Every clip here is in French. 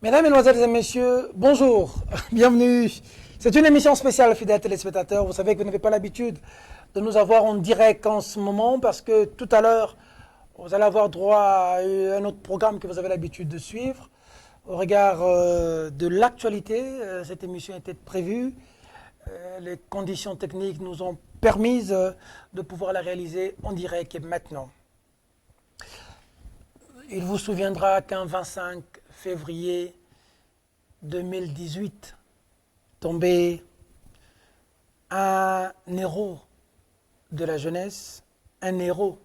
Mesdames, Mesdemoiselles et Messieurs, bonjour, bienvenue. C'est une émission spéciale, fidèles téléspectateurs. Vous savez que vous n'avez pas l'habitude de nous avoir en direct en ce moment parce que tout à l'heure, vous allez avoir droit à un autre programme que vous avez l'habitude de suivre. Au regard de l'actualité, cette émission était prévue. Les conditions techniques nous ont permis de pouvoir la réaliser en direct et maintenant. Il vous souviendra qu'un 25 février 2018, tombé un héros de la jeunesse, un héros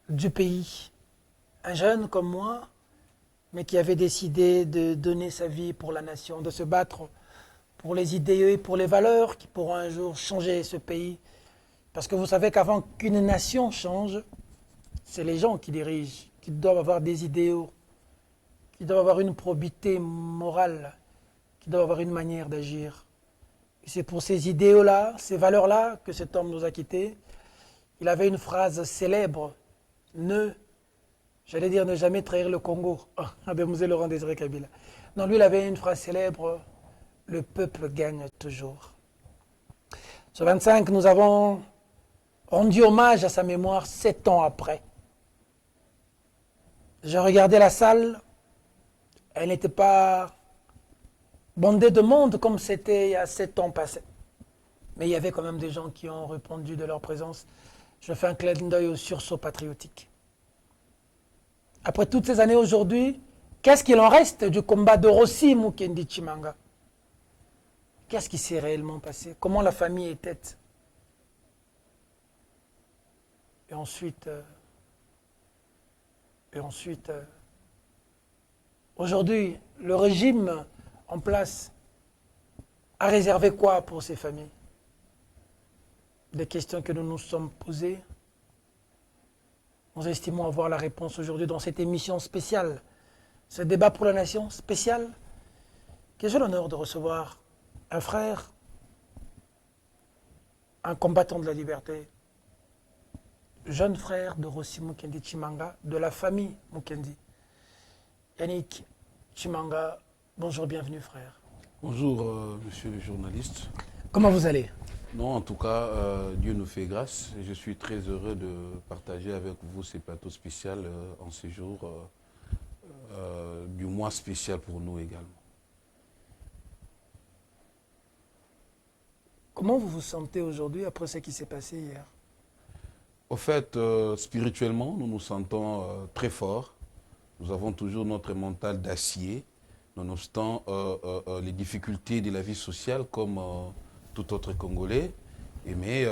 du pays, un jeune comme moi, mais qui avait décidé de donner sa vie pour la nation, de se battre pour les idées et pour les valeurs qui pourront un jour changer ce pays. Parce que vous savez qu'avant qu'une nation change, c'est les gens qui dirigent, qui doivent avoir des idéaux, qui doivent avoir une probité morale, qui doivent avoir une manière d'agir. Et c'est pour ces idéaux-là, ces valeurs-là, que cet homme nous a quittés. Il avait une phrase célèbre, j'allais dire ne jamais trahir le Congo, de Mosé Laurent Désiré Kabila. Non, lui, il avait une phrase célèbre, le peuple gagne toujours. Ce 25, nous avons rendu hommage à sa mémoire 7 ans après. Je regardais la salle, elle n'était pas bondée de monde comme c'était il y a 7 ans passés. Mais il y avait quand même des gens qui ont répondu de leur présence. Je fais un clin d'œil au sursaut patriotique. Après toutes ces années aujourd'hui, qu'est-ce qu'il en reste du combat de Rossi Mukendi Tshimanga? Qu'est-ce qui s'est réellement passé? Comment la famille était? Et ensuite, aujourd'hui, le régime en place a réservé quoi pour ces familles? Des questions que nous nous sommes posées. Nous estimons avoir la réponse aujourd'hui dans cette émission spéciale, ce débat pour la nation spécial, que j'ai l'honneur de recevoir un frère, un combattant de la liberté, jeune frère de Rossi Mukendi Tshimanga, de la famille Mukendi. Yannick Tshimanga, bonjour, bienvenue frère. Bonjour monsieur le journaliste. Comment vous allez? Non, en tout cas, Dieu nous fait grâce et je suis très heureux de partager avec vous ces plateaux spéciaux en ces jours du mois spécial pour nous également. Comment vous vous sentez aujourd'hui après ce qui s'est passé hier? Au fait, spirituellement, nous nous sentons très forts. Nous avons toujours notre mental d'acier, nonobstant les difficultés de la vie sociale comme tout autre Congolais. Mais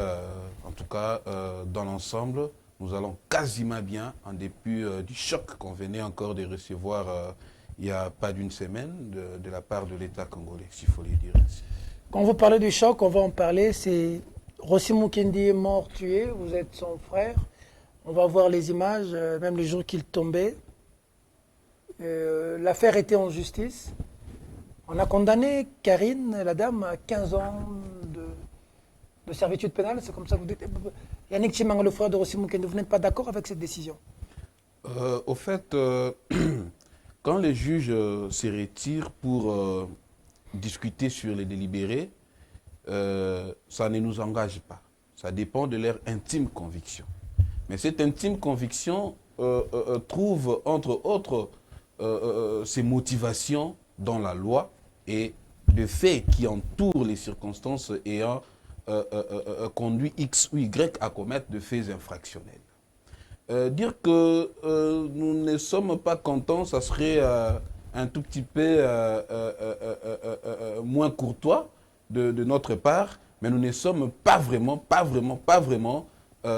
en tout cas, dans l'ensemble, nous allons quasiment bien, en dépit du choc qu'on venait encore de recevoir il n'y a pas d'une semaine de la part de l'État congolais, s'il faut le dire ainsi. Quand vous parlez du choc, on va en parler. C'est Rossi Mukendi est mort, tué. Vous êtes son frère. On va voir les images, même les jours qu'il tombait. L'affaire était en justice. On a condamné Karine, la dame, à 15 ans de servitude pénale. C'est comme ça que vous dites. Yannick Tshimanga, le frère de Rossi Mukendi, vous n'êtes pas d'accord avec cette décision? Au fait, quand les juges se retirent pour discuter sur les délibérés, ça ne nous engage pas. Ça dépend de leur intime conviction. Mais cette intime conviction trouve, entre autres, ses motivations dans la loi et le fait qui entoure les circonstances ayant conduit X ou Y à commettre de faits infractionnels. Dire que nous ne sommes pas contents, ça serait un tout petit peu moins courtois de notre part, mais nous ne sommes pas vraiment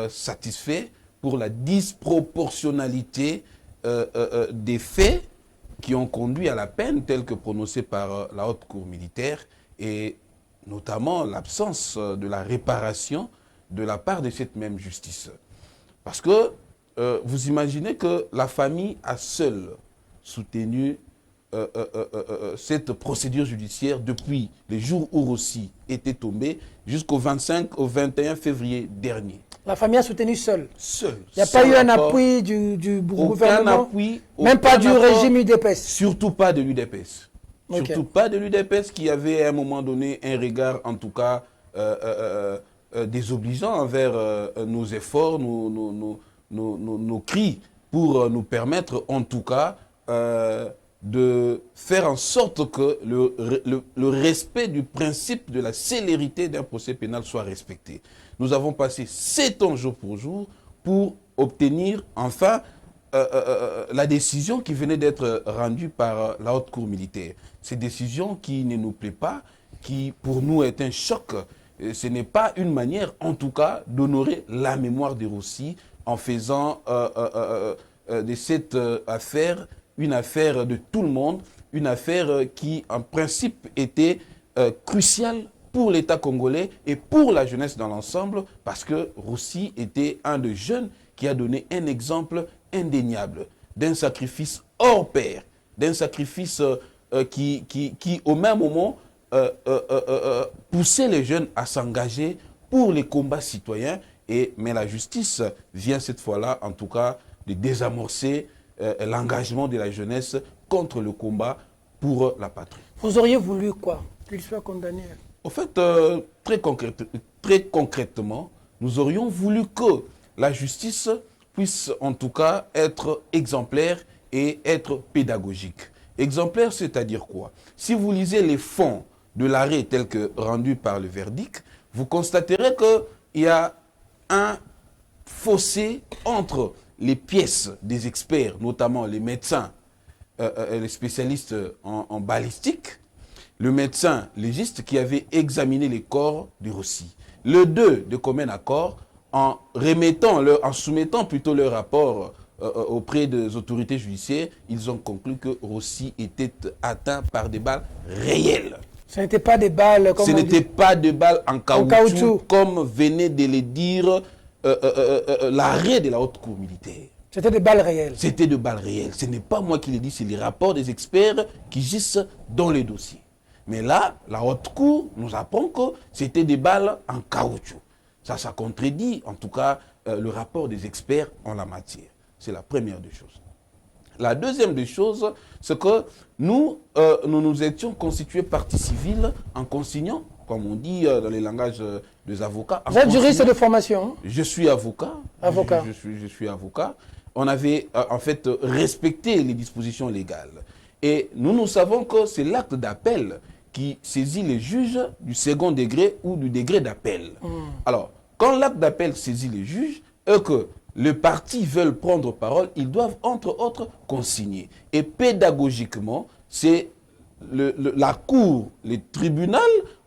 satisfaits pour la disproportionnalité des faits qui ont conduit à la peine telle que prononcée par la Haute Cour militaire et notamment l'absence de la réparation de la part de cette même justice. Parce que vous imaginez que la famille a seule soutenu cette procédure judiciaire depuis les jours où Rossi était tombé jusqu'au 25 au 21 février dernier. La famille a soutenu seule. Seul. Il n'y a pas eu un appui du gouvernement, appui, même pas du régime UDPS. Surtout pas de l'UDPS. Ok. Surtout pas de l'UDPS qui avait à un moment donné un regard, en tout cas, désobligeant envers nos efforts, nos cris, pour nous permettre, en tout cas, de faire en sorte que le respect du principe de la célérité d'un procès pénal soit respecté. Nous avons passé 7 ans jour pour jour pour obtenir enfin la décision qui venait d'être rendue par la Haute Cour militaire. Cette décision qui ne nous plaît pas, qui pour nous est un choc. Ce n'est pas une manière, en tout cas, d'honorer la mémoire de Rossi en faisant de cette affaire une affaire de tout le monde, une affaire qui, en principe, était cruciale pour l'État congolais et pour la jeunesse dans l'ensemble, parce que Rossi était un des jeunes qui a donné un exemple indéniable d'un sacrifice hors pair, d'un sacrifice qui, au même moment, poussait les jeunes à s'engager pour les combats citoyens. Mais la justice vient cette fois-là, en tout cas, de désamorcer l'engagement de la jeunesse contre le combat pour la patrie. Vous auriez voulu quoi? Qu'il soit condamné? Au fait, très concrètement, nous aurions voulu que la justice puisse en tout cas être exemplaire et être pédagogique. Exemplaire, c'est-à-dire quoi? Si vous lisez les fonds de l'arrêt tel que rendu par le verdict, vous constaterez qu'il y a un fossé entre les pièces des experts, notamment les médecins, les spécialistes en balistique, le médecin légiste qui avait examiné les corps de Rossi. Les deux, de commun accord, en soumettant plutôt leur rapport auprès des autorités judiciaires, ils ont conclu que Rossi était atteint par des balles réelles. Ce n'était pas des balles comme Ce n'était pas des balles en caoutchouc, comme venait de le dire l'arrêt de la Haute Cour militaire. C'était des balles réelles. C'était des balles réelles. Ce n'est pas moi qui le dis, c'est les rapports des experts qui gisent dans les dossiers. Mais là, la Haute Cour nous apprend que c'était des balles en caoutchouc. Ça contredit, en tout cas, le rapport des experts en la matière. C'est la première des choses. La deuxième des choses, c'est que nous nous étions constitués partie civile en consignant, comme on dit dans les langages des avocats. Vous êtes juriste de formation? Je suis avocat. Avocat. Je suis avocat. On avait en fait respecté les dispositions légales. Et nous savons que c'est l'acte d'appel qui saisit les juges du second degré ou du degré d'appel. Alors, quand l'acte d'appel saisit les juges, et que les partis veulent prendre parole, ils doivent, entre autres, consigner. Et pédagogiquement, c'est la cour, le tribunal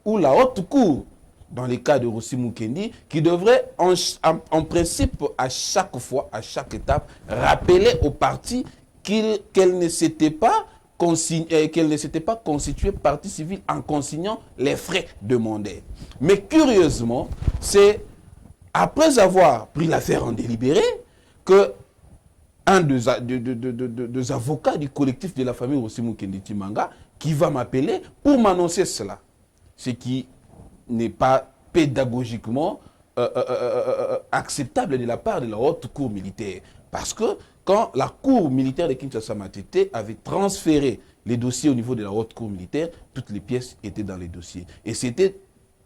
ou la haute cour, dans les cas de Rossi Mukendi, qui devrait, en principe, à chaque fois, à chaque étape, rappeler aux partis qu'elle ne s'était pas constituée partie civile en consignant les frais demandés. Mais curieusement, c'est après avoir pris l'affaire en délibéré que un des avocats du collectif de la famille Rossi Mukendi Timanga qui va m'appeler pour m'annoncer cela. Ce qui n'est pas pédagogiquement acceptable de la part de la haute cour militaire. Parce que quand la cour militaire de Kinshasa Matete avait transféré les dossiers au niveau de la haute cour militaire, toutes les pièces étaient dans les dossiers. Et c'était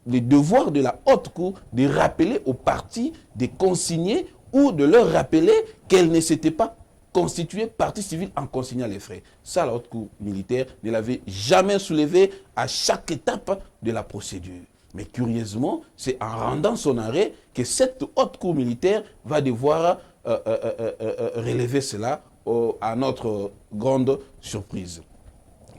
le devoir de la haute cour de rappeler aux parties, de consigner ou de leur rappeler qu'elle ne s'était pas constituée partie civile en consignant les frais. Ça, la haute cour militaire ne l'avait jamais soulevé à chaque étape de la procédure. Mais curieusement, c'est en rendant son arrêt que cette haute cour militaire va devoir relever cela à notre grande surprise.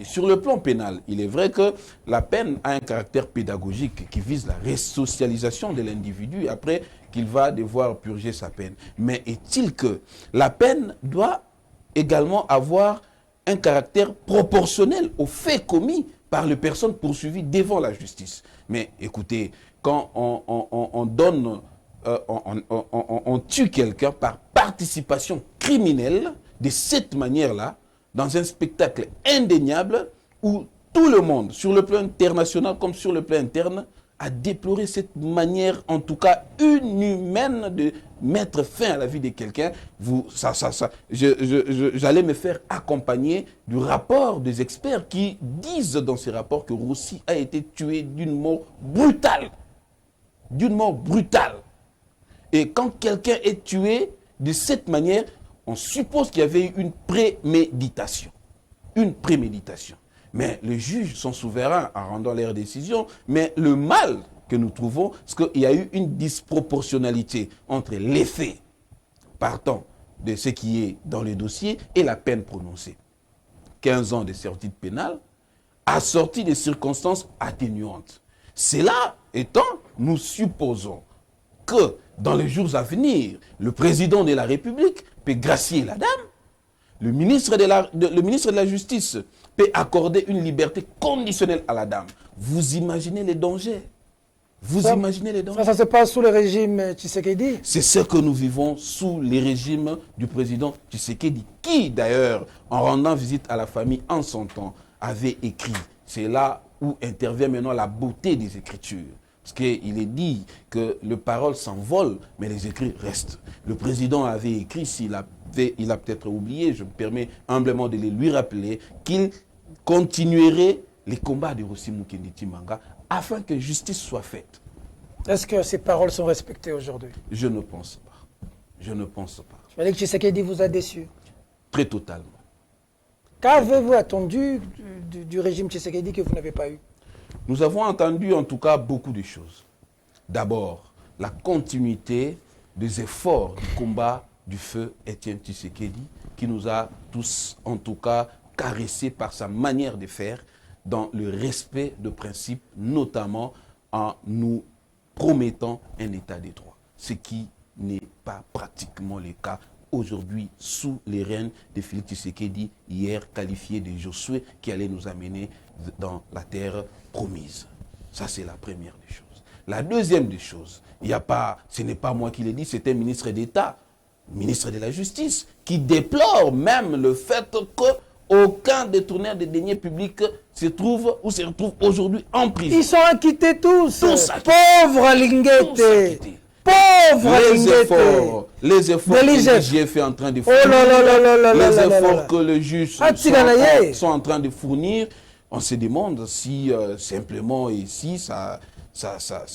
Et sur le plan pénal, il est vrai que la peine a un caractère pédagogique qui vise la resocialisation de l'individu après qu'il va devoir purger sa peine. Mais est-il que la peine doit également avoir un caractère proportionnel aux faits commis par les personnes poursuivies devant la justice? Mais écoutez, quand on tue quelqu'un par participation criminelle, de cette manière-là, dans un spectacle indéniable où tout le monde, sur le plan international comme sur le plan interne, à déplorer cette manière, en tout cas inhumaine, de mettre fin à la vie de quelqu'un. J'allais me faire accompagner du rapport des experts qui disent dans ces rapports que Rossi a été tué d'une mort brutale. D'une mort brutale. Et quand quelqu'un est tué de cette manière, on suppose qu'il y avait eu une préméditation. Une préméditation. Mais les juges sont souverains en rendant leurs décisions. Mais le mal que nous trouvons, c'est qu'il y a eu une disproportionnalité entre les faits partant de ce qui est dans le dossier et la peine prononcée. 15 ans de certitude pénale, assortie de circonstances atténuantes. Cela étant, nous supposons que dans les jours à venir, le président de la République peut gracier la dame, le ministre de la Justice peut accorder une liberté conditionnelle à la dame. Vous imaginez les dangers? Imaginez les dangers? Ça se passe sous le régime Tshisekedi? C'est ce que nous vivons sous les régimes du président Tshisekedi, qui d'ailleurs, en rendant visite à la famille en son temps, avait écrit. C'est là où intervient maintenant la beauté des Écritures. Parce qu'il est dit que les paroles s'envolent, mais les écrits restent. Le président avait écrit, il a peut-être oublié, je me permets humblement de le lui rappeler, qu'il continuerait les combats de Rossi Mukendi Tshimanga afin que justice soit faite. Est-ce que ces paroles sont respectées aujourd'hui? Je ne pense pas. Je ne pense pas. Je veux dire que Tshisekedi vous a déçu. Très totalement. Qu'avez-vous attendu du régime Tshisekedi que vous n'avez pas eu? Nous avons entendu en tout cas beaucoup de choses. D'abord, la continuité des efforts du combat du feu Étienne Tshisekedi, qui nous a tous en tout cas caressés par sa manière de faire dans le respect de principes, notamment en nous promettant un état de droit, ce qui n'est pas pratiquement le cas aujourd'hui sous les règnes de Félix Tshisekedi, hier qualifié de Josué, qui allait nous amener dans la terre promise. Ça, c'est la première des choses. La deuxième des choses, ce n'est pas moi qui l'ai dit, c'est un ministre d'État, ministre de la Justice, qui déplore même le fait qu'aucun détourneur de deniers publics se retrouve aujourd'hui en prison. Ils sont acquittés tous. Acquittés. Pauvre Linguete. Pauvre les efforts que l'IGF est en train de fournir, les efforts que les juges sont en train de fournir, on se demande si simplement ici,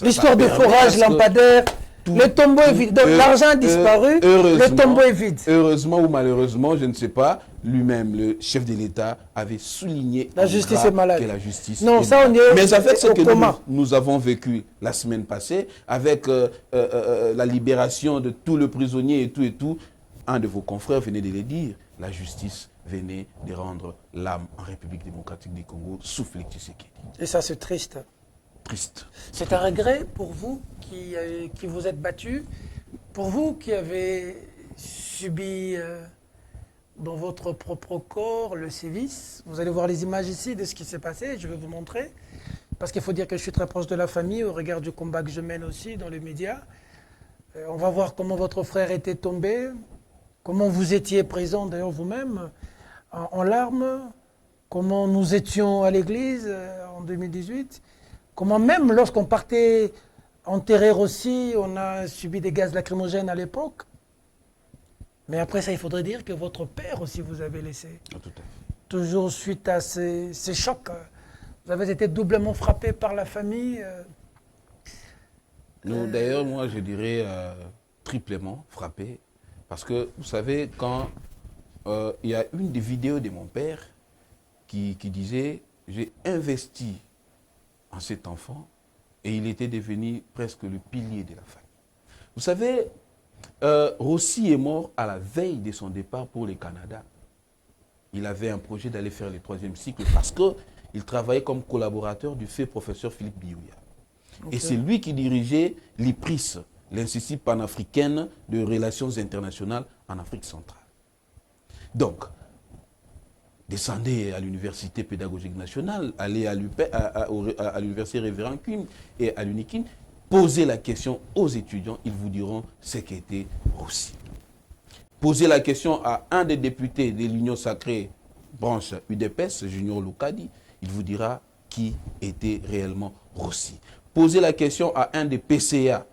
l'histoire du forage lampadaire, le tombeau est vide. Donc l'argent a disparu, le tombeau est vide. Heureusement ou malheureusement, je ne sais pas, lui-même, le chef de l'État, avait souligné la justice est malade. Que la justice non, est ça malade. on est mais avec ce que nous avons vécu la semaine passée, avec la libération de tous les prisonniers et tout, un de vos confrères venait de le dire, la justice venait de rendre l'âme en République démocratique du Congo sous Félix Tshisekedi. Et ça, c'est triste. Triste. C'est un regret pour vous qui vous êtes battu, pour vous qui avez subi dans votre propre corps le sévice. Vous allez voir les images ici de ce qui s'est passé, je vais vous montrer. Parce qu'il faut dire que je suis très proche de la famille au regard du combat que je mène aussi dans les médias. On va voir comment votre frère était tombé, comment vous étiez présent d'ailleurs vous-même en larmes, comment nous étions à l'église en 2018. Comment même lorsqu'on partait enterrer aussi, on a subi des gaz lacrymogènes à l'époque. Mais après ça, il faudrait dire que votre père aussi vous avez laissé. Tout à fait. Toujours suite à ces chocs. Vous avez été doublement frappé par la famille. D'ailleurs, moi, je dirais triplement frappé. Parce que, vous savez, quand il y a une des vidéos de mon père qui disait « J'ai investi en cet enfant et il était devenu presque le pilier de la famille. » Vous savez, Rossi est mort à la veille de son départ pour le Canada. Il avait un projet d'aller faire le 3e cycle parce qu'il travaillait comme collaborateur du fait professeur Philippe Biouya. Okay. Et c'est lui qui dirigeait l'IPRIS, l'Institut panafricaine de relations internationales en Afrique centrale. Donc, descendez à l'Université pédagogique nationale, allez à l'Université Révérend Kuhn et à l'UNIKIN, posez la question aux étudiants, ils vous diront ce qu'était Rossi. Posez la question à un des députés de l'Union sacrée, branche UDPS, Junior Lukadi, il vous dira qui était réellement Rossi. posez la question à un des PCA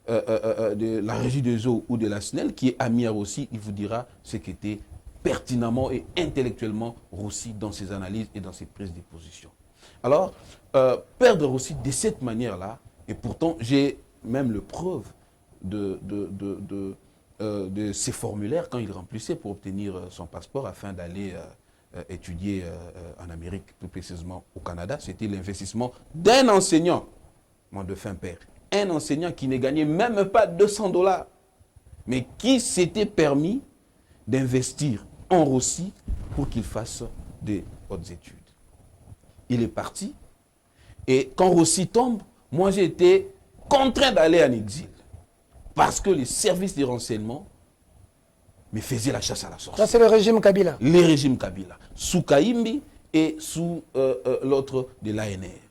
de la Régie des eaux ou de la SNEL, qui est ami à Rossi, il vous dira ce qu'était pertinemment et intellectuellement Rossi dans ses analyses et dans ses prises de position. Alors, perdre Rossi de cette manière-là, et pourtant j'ai même le preuve de ses formulaires quand il remplissait pour obtenir son passeport afin d'aller étudier en Amérique, plus précisément au Canada. C'était l'investissement d'un enseignant, mon défunt père. Un enseignant qui ne gagnait même pas 200 $, mais qui s'était permis d'investir en Rossi pour qu'il fasse des hautes études. Il est parti, et quand Rossi tombe, moi j'ai été contraint d'aller en exil, parce que les services de renseignement me faisaient la chasse à la sorcière. Ça, c'est le régime Kabila. Les régimes Kabila, sous Kaimbi et sous l'autre de l'ANR.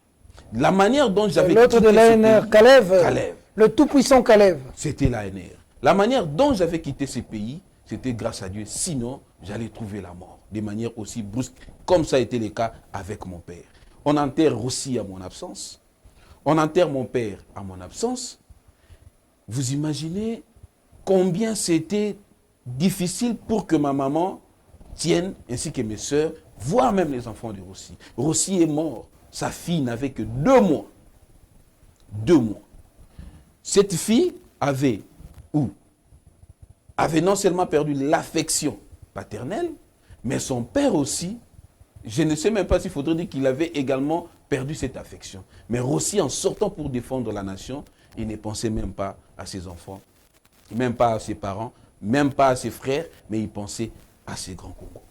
La manière dont j'avais l'autre de l'ANR, Kalev, le tout-puissant Kalev. C'était l'ANR. La manière dont j'avais quitté ce pays, c'était grâce à Dieu. Sinon, j'allais trouver la mort de manière aussi brusque, comme ça a été le cas avec mon père. On enterre Rossi à mon absence. On enterre mon père à mon absence. Vous imaginez combien c'était difficile pour que ma maman tienne, ainsi que mes soeurs, voire même les enfants de Rossi. Rossi est mort. Sa fille n'avait que 2 mois. 2 mois. Cette fille avait non seulement perdu l'affection paternelle, mais son père aussi, je ne sais même pas s'il faudrait dire qu'il avait également perdu cette affection. Mais Rossi, en sortant pour défendre la nation, il ne pensait même pas à ses enfants, même pas à ses parents, même pas à ses frères, mais il pensait à ses grands Congos.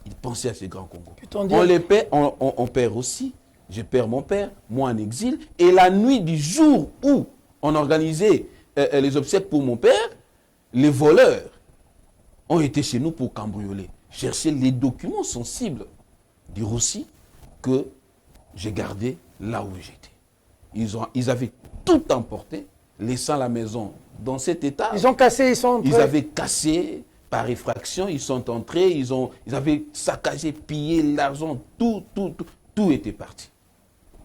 Il pensait à ses grands Congos. On les perd, on perd aussi. Je perds mon père, moi en exil. Et la nuit du jour où on organisait les obsèques pour mon père, les voleurs ont été chez nous pour cambrioler, chercher les documents sensibles du Rossi que j'ai gardé là où j'étais. Ils avaient tout emporté, laissant la maison dans cet état. Ils ont cassé, ils sont entrés. Ils avaient cassé par effraction, ils sont entrés, ils avaient saccagé, pillé l'argent, tout était parti.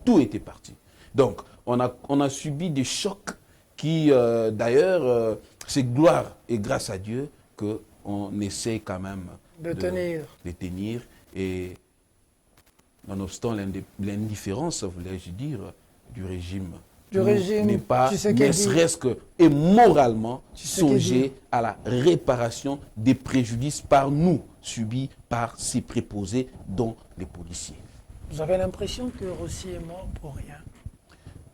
Tout était parti. Donc, on a subi des chocs qui, d'ailleurs, c'est gloire et grâce à Dieu qu'on essaie quand même de tenir. Et nonobstant l'indifférence, voulais-je dire, du régime n'est pas, ne serait-ce que, et moralement, songer à la réparation des préjudices par nous, subis par ces préposés, dont les policiers. Vous avez l'impression que Rossi est mort pour rien?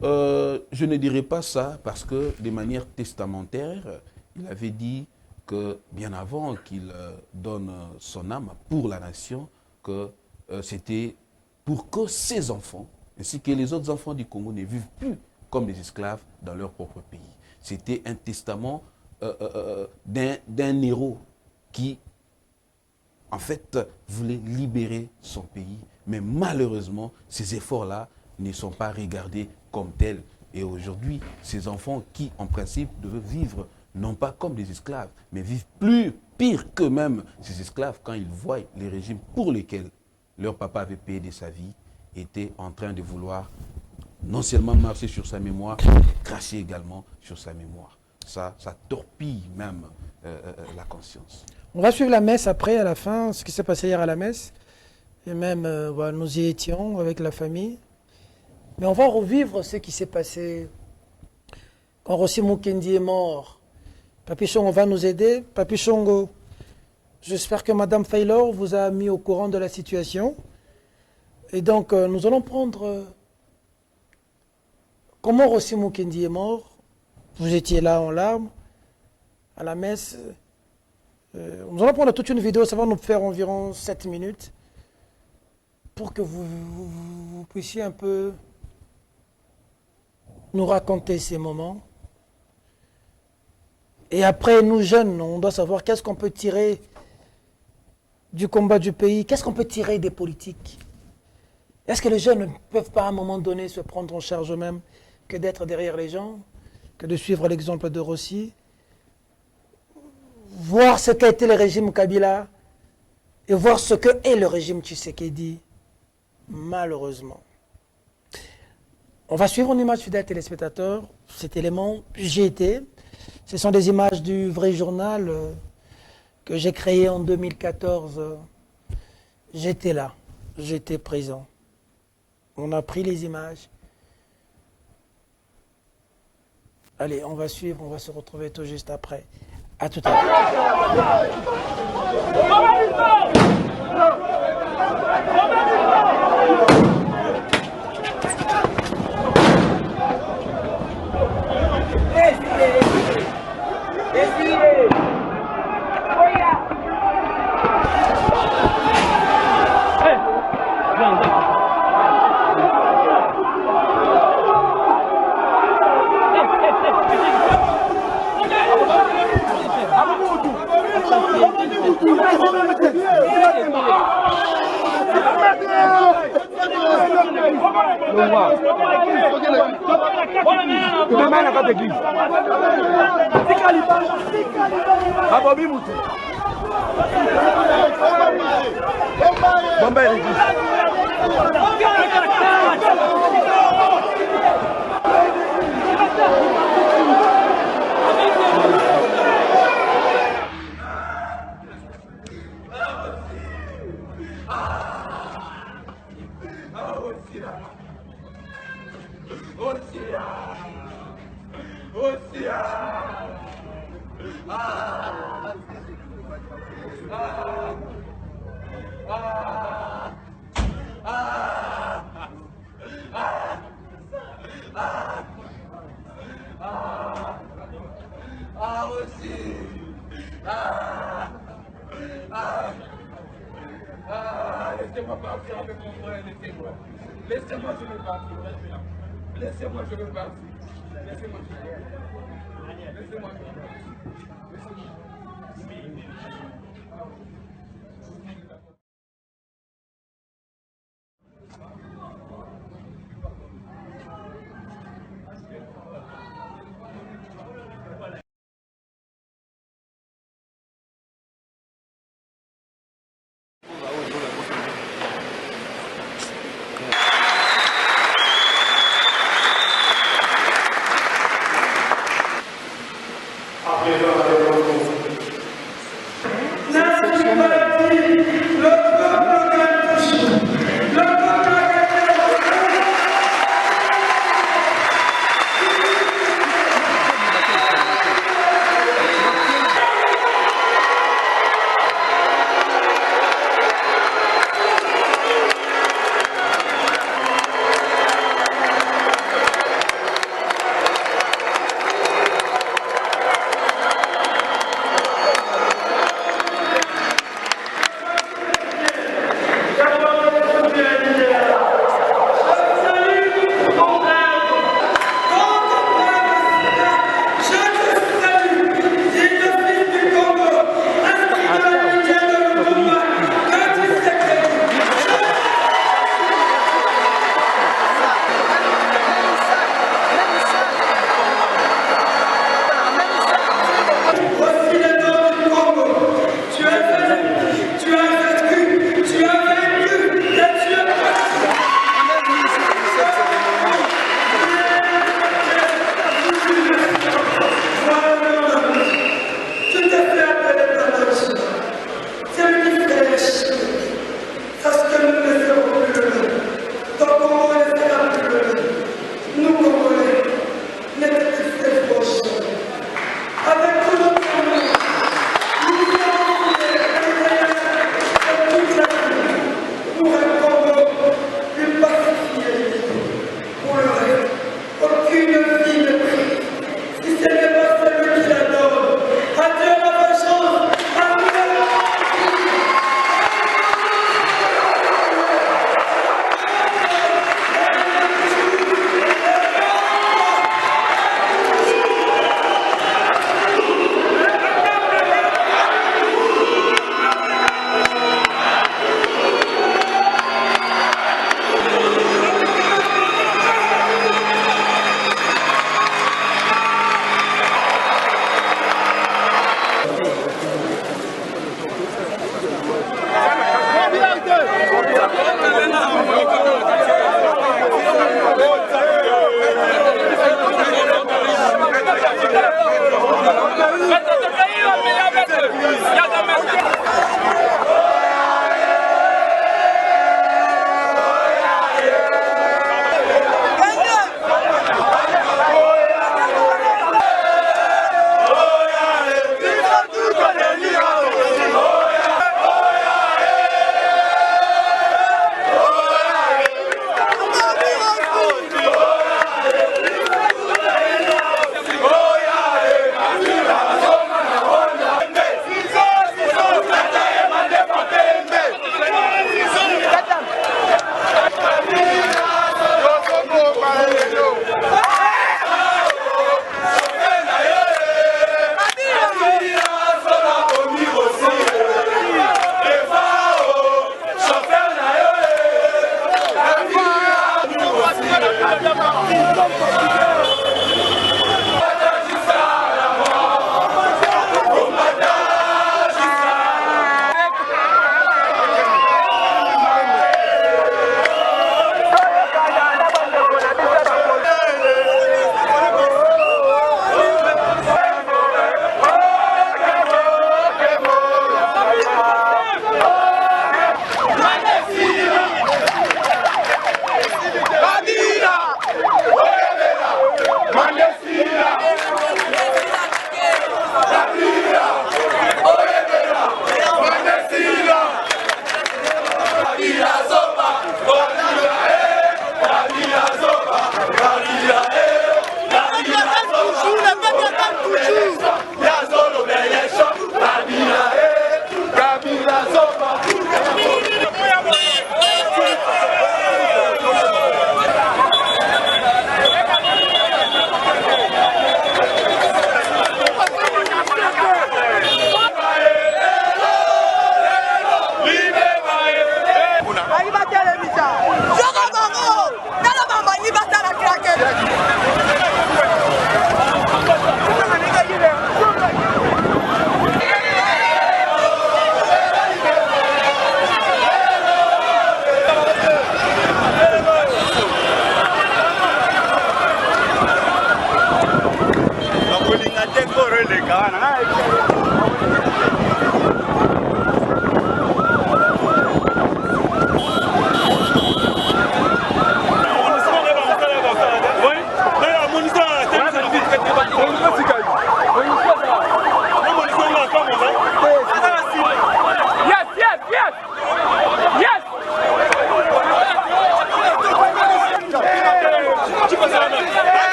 Je ne dirais pas ça parce que, de manière testamentaire, il avait dit que, bien avant qu'il donne son âme pour la nation, que c'était pour que ses enfants, ainsi que les autres enfants du Congo, ne vivent plus comme des esclaves dans leur propre pays. C'était un testament d'un héros qui, en fait, voulait libérer son pays. Mais malheureusement, ces efforts-là ne sont pas regardés comme tels. Et aujourd'hui, ces enfants qui, en principe, devaient vivre non pas comme des esclaves, mais vivent pire qu'eux-mêmes, ces esclaves, quand ils voient les régimes pour lesquels leur papa avait payé de sa vie, étaient en train de vouloir non seulement marcher sur sa mémoire, mais cracher également sur sa mémoire. Ça torpille même la conscience. On va suivre la messe après, à la fin, ce qui s'est passé hier à la messe. Et même, nous y étions avec la famille. Mais on va revivre ce qui s'est passé quand Rossi Mukendi est mort. Papi Chongo va nous aider. Papi Chongo, j'espère que Madame Faylor vous a mis au courant de la situation. Et donc, nous allons prendre comment Rossi Mukendi est mort. Vous étiez là en larmes, à la messe. Nous allons prendre toute une vidéo, ça va nous faire environ 7 minutes, pour que vous puissiez un peu nous raconter ces moments. Et après, nous jeunes, on doit savoir qu'est-ce qu'on peut tirer du combat du pays, qu'est-ce qu'on peut tirer des politiques. Est-ce que les jeunes ne peuvent pas à un moment donné se prendre en charge eux-mêmes que d'être derrière les gens, que de suivre l'exemple de Rossi, voir ce qu'a été le régime Kabila et voir ce que est le régime Tshisekedi, malheureusement. On va suivre une image fidèle téléspectateur. Cet élément, j'y étais. Ce sont des images du vrai journal que j'ai créé en 2014. J'étais là, j'étais présent. On a pris les images. Allez, on va suivre, on va se retrouver tout juste après. À tout à l'heure. Laissez-moi partir avec mon frère, laissez-moi. Laissez-moi, je vais partir. Laissez-moi, je vais partir. Laissez-moi, je vais partir. Laissez-moi, je vais partir.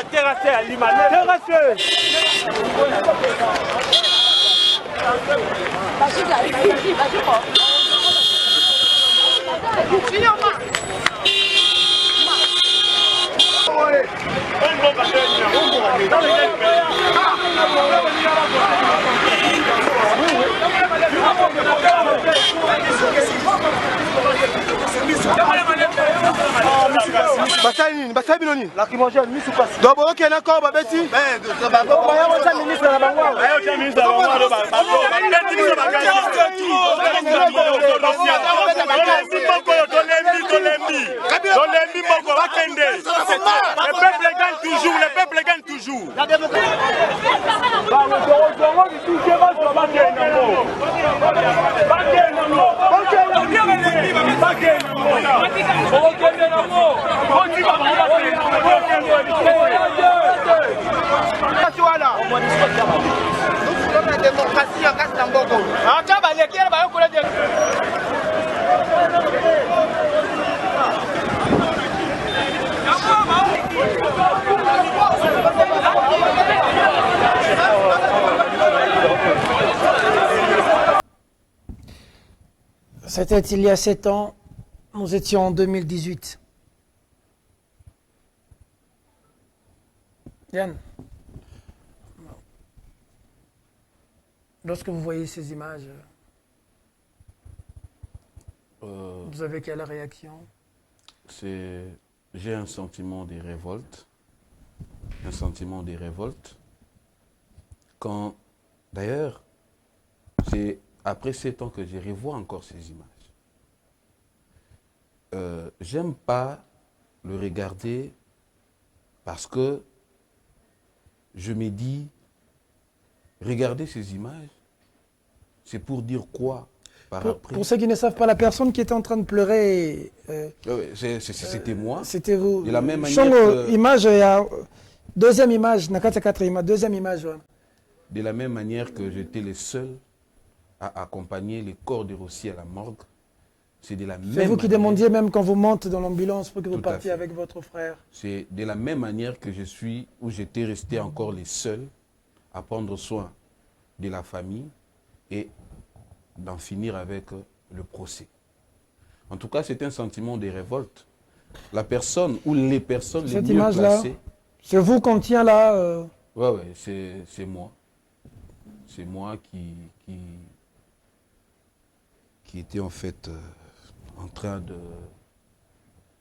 terrassé à Lima. Terrassé. Basali binoni lacrymogène misu passe donc ok d'accord babeti ministre na bango le peuple gagne toujours. C'était il y a 7 ans, nous étions en 2018. Yann, lorsque vous voyez ces images, vous avez quelle réaction? J'ai un sentiment de révolte. Un sentiment de révolte. Quand, d'ailleurs, c'est après 7 ans que je revois encore ces images. J'aime pas le regarder parce que je me dis, regarder ces images, c'est pour dire quoi par après? Pour ceux qui ne savent pas, la personne qui était en train de pleurer, c'était moi. C'était vous. De la même manière Chango, que... image, il y a deuxième image, deuxième image. Ouais. De la même manière que j'étais le seul à accompagner les corps de Rossi à la morgue, c'est de la même manière... C'est vous qui demandiez même quand vous montez dans l'ambulance pour que vous Tout à partiez fait. avec votre frère. C'est de la même manière que je suis, où j'étais resté encore les seuls à prendre soin de la famille et d'en finir avec le procès. En tout cas, c'est un sentiment de révolte. La personne ou les personnes les Cette mieux image-là, placées... c'est vous qu'on tient là Ouais, c'est moi. C'est moi qui était en fait en train de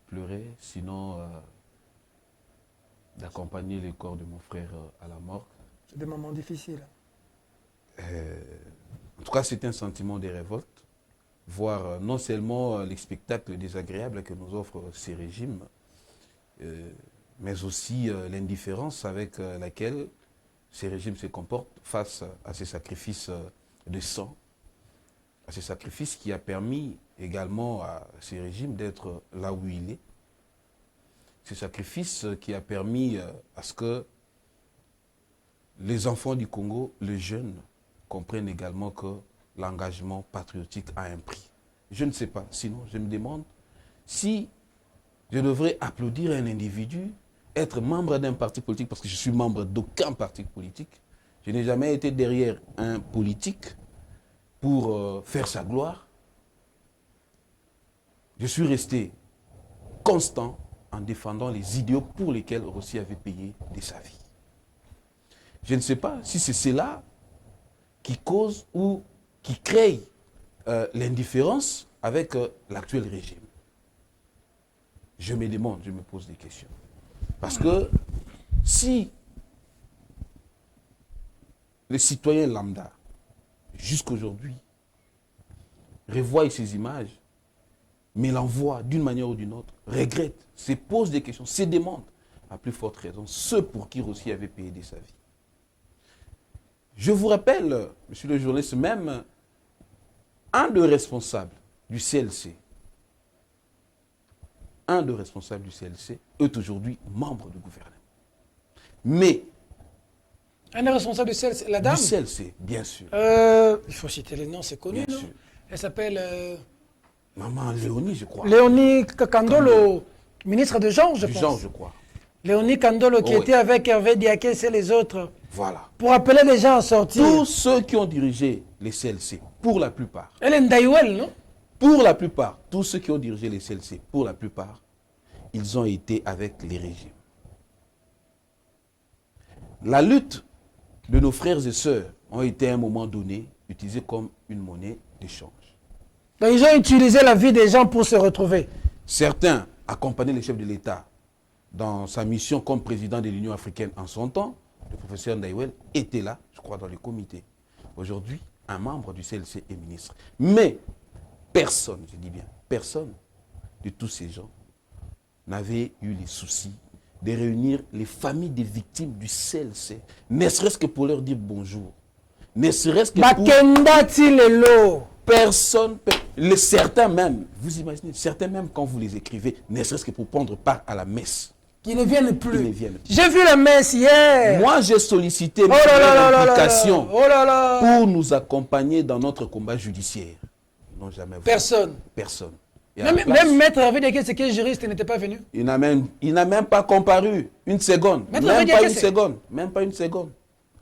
pleurer, sinon d'accompagner les corps de mon frère à la morgue. C'est des moments difficiles. En tout cas, c'est un sentiment de révolte, voir non seulement les spectacles désagréables que nous offrent ces régimes, mais aussi l'indifférence avec laquelle ces régimes se comportent face à ces sacrifices de sang, à ces sacrifices qui a permis également à ces régimes d'être là où il est. Ces sacrifices qui a permis à ce que les enfants du Congo, les jeunes, comprennent également que l'engagement patriotique a un prix. Je ne sais pas, sinon je me demande si je devrais applaudir un individu, être membre d'un parti politique, parce que je suis membre d'aucun parti politique. Je n'ai jamais été derrière un politique pour faire sa gloire. Je suis resté constant en défendant les idéaux pour lesquels Rossi avait payé de sa vie. Je ne sais pas si c'est cela qui cause ou qui crée l'indifférence avec l'actuel régime. Je me demande, je me pose des questions. Parce que si les citoyens lambda, jusqu'aujourd'hui, revoient ces images, mais l'envoient d'une manière ou d'une autre, regrettent, se posent des questions, se demandent, à plus forte raison, ceux pour qui Rossi avait payé de sa vie. Je vous rappelle, monsieur le journaliste, même un des responsables du CLC, est aujourd'hui membre du gouvernement. Mais... Un des responsables du CLC, la dame du CLC, bien sûr. Il faut citer les noms, c'est connu, Bien non? sûr. Elle s'appelle... Maman Léonie, je crois. Léonie Kakandolo, ministre de genre, je Du pense. genre, je crois. Léonie Kandolo qui Oui. était avec Hervé Diakès et les autres, Voilà. pour appeler les gens à sortir. Tous ceux qui ont dirigé les CLC, pour la plupart, Elle est Ndaïwel, non? pour la plupart, tous ceux qui ont dirigé les CLC, pour la plupart, ils ont été avec les régimes. La lutte de nos frères et sœurs ont été à un moment donné utilisée comme une monnaie d'échange. Donc ils ont utilisé la vie des gens pour se retrouver. Certains accompagnaient le chef de l'État dans sa mission comme président de l'Union africaine en son temps. Le professeur Ndaïwel était là, je crois, dans le comité. Aujourd'hui, un membre du CLC est ministre. Mais personne, je dis bien, personne de tous ces gens n'avait eu les soucis de réunir les familles des victimes du CLC, ne serait-ce que pour leur dire bonjour, ne serait-ce que pour... Bakenda Tilelo. Personne, certains même, vous imaginez, certains même quand vous les écrivez, ne serait-ce que pour prendre part à la messe. Qui ne viennent Ils plus. ne viennent plus. J'ai vu la messe hier. Moi, j'ai sollicité Oh là là là là là implication là. Oh là là. pour nous accompagner dans notre combat judiciaire. Ils n'ont jamais voulu. Personne. Personne. Et à la Même, place, même Maître Hervé Diakès, c'est quel juriste n'était pas venu. il n'a même pas comparu une seconde. Maître Même Hervé pas une Diakès, seconde. Même pas une seconde.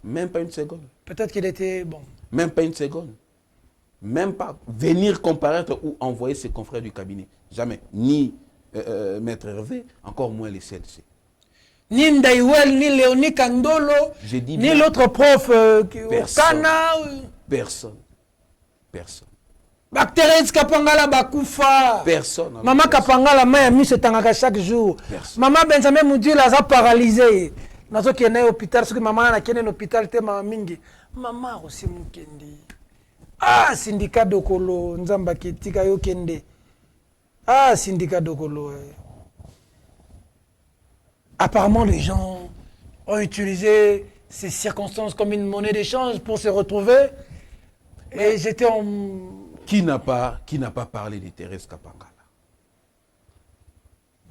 Même pas une seconde. Peut-être qu'il était bon. Même pas une seconde. Même pas venir comparaître ou envoyer ses confrères du cabinet. Jamais. Ni Maître Hervé, encore moins les CLC. Ni Ndaïwel, ni Léonie Kandolo, J'ai dit ni bien. l'autre prof Personne. Kana. Personne. Personne. Thérèse Kapangala Bakufa. Personne. Maman Personne. Kapangala, maman mis tangaka chaque jour. Personne. Maman Benjamin Moudi, la a paralysé. Nazo qui est né à l'hôpital, ce que maman a qui est à l'hôpital, te maman mingi. Maman aussi mukendi. Ah, syndicat Dokolo, Nzamba Ketika yo kende. Ah, syndicat Dokolo. Apparemment, les gens ont utilisé ces circonstances comme une monnaie d'échange pour se retrouver. Et j'étais en... Qui n'a pas parlé de Thérèse Kapangala?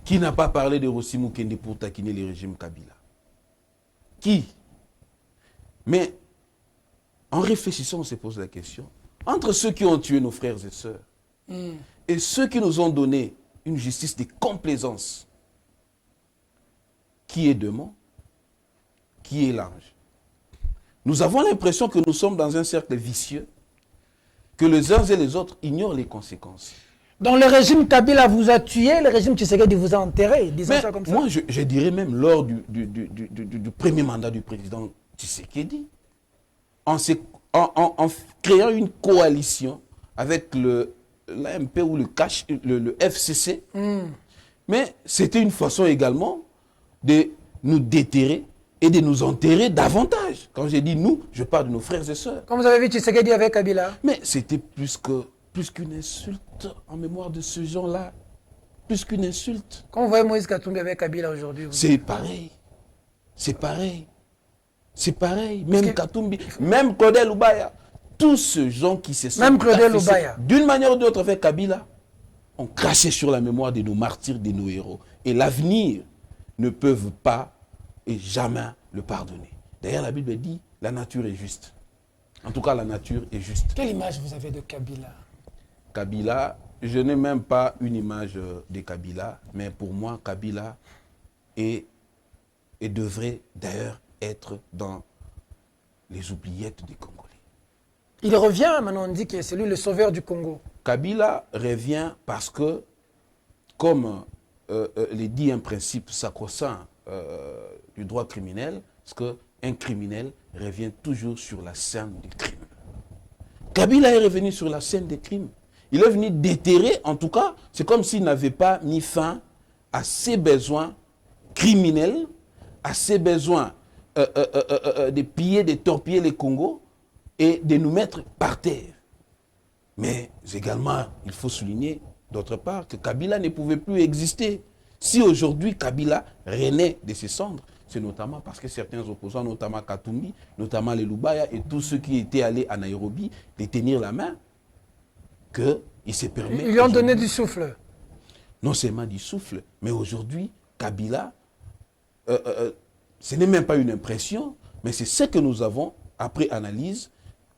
Qui n'a pas parlé de Rossi Mukende pour taquiner le régime Kabila? Qui? Mais en réfléchissant, on se pose la question. Entre ceux qui ont tué nos frères et sœurs et ceux qui nous ont donné une justice de complaisance, qui est démon? Qui est l'ange? Nous avons l'impression que nous sommes dans un cercle vicieux, que les uns et les autres ignorent les conséquences. Donc le régime Kabila vous a tué, le régime Tshisekedi vous a enterré, disons Mais ça comme ça. moi, je dirais même lors du premier mandat du président Tshisekedi, en créant une coalition avec l'AMP ou le FCC, mais c'était une façon également de nous déterrer et de nous enterrer davantage. Quand j'ai dit nous, je parle de nos frères et sœurs. Comme vous avez vu Tshisekedi avec Kabila. Mais c'était plus qu'une insulte en mémoire de ce gens-là. Plus qu'une insulte. Quand vous voyez Moïse Katumbi avec Kabila aujourd'hui. C'est pareil. C'est pareil. C'est pareil. Même Katumbi, même Claudel Loubaya. Tous ces gens qui se sont Même Claudel affaissés Loubaya. d'une manière ou d'une autre avec Kabila ont craché sur la mémoire de nos martyrs, de nos héros. Et l'avenir ne peuvent pas et jamais le pardonner. D'ailleurs, la Bible dit, la nature est juste. En tout cas, la nature est juste. Quelle image vous avez de Kabila? Kabila, je n'ai même pas une image de Kabila, mais pour moi, Kabila est et devrait d'ailleurs être dans les oubliettes des Congolais. Il revient, maintenant on dit que c'est lui le sauveur du Congo. Kabila revient parce que, comme le dit un principe sacro-saint du droit criminel, parce qu'un criminel revient toujours sur la scène du crime. Kabila est revenu sur la scène des crimes. Il est venu déterrer, en tout cas, c'est comme s'il n'avait pas mis fin à ses besoins criminels, à ses besoins de piller, de torpiller les Congos et de nous mettre par terre. Mais également, il faut souligner, d'autre part, que Kabila ne pouvait plus exister. Si aujourd'hui Kabila renaît de ses cendres, c'est notamment parce que certains opposants, notamment Katumbi, notamment les Loubaya et tous ceux qui étaient allés à Nairobi, de tenir la main, qu'il se permet... Ils lui ont donné du souffle. Non seulement du souffle, mais aujourd'hui, Kabila, ce n'est même pas une impression, mais c'est ce que nous avons, après analyse,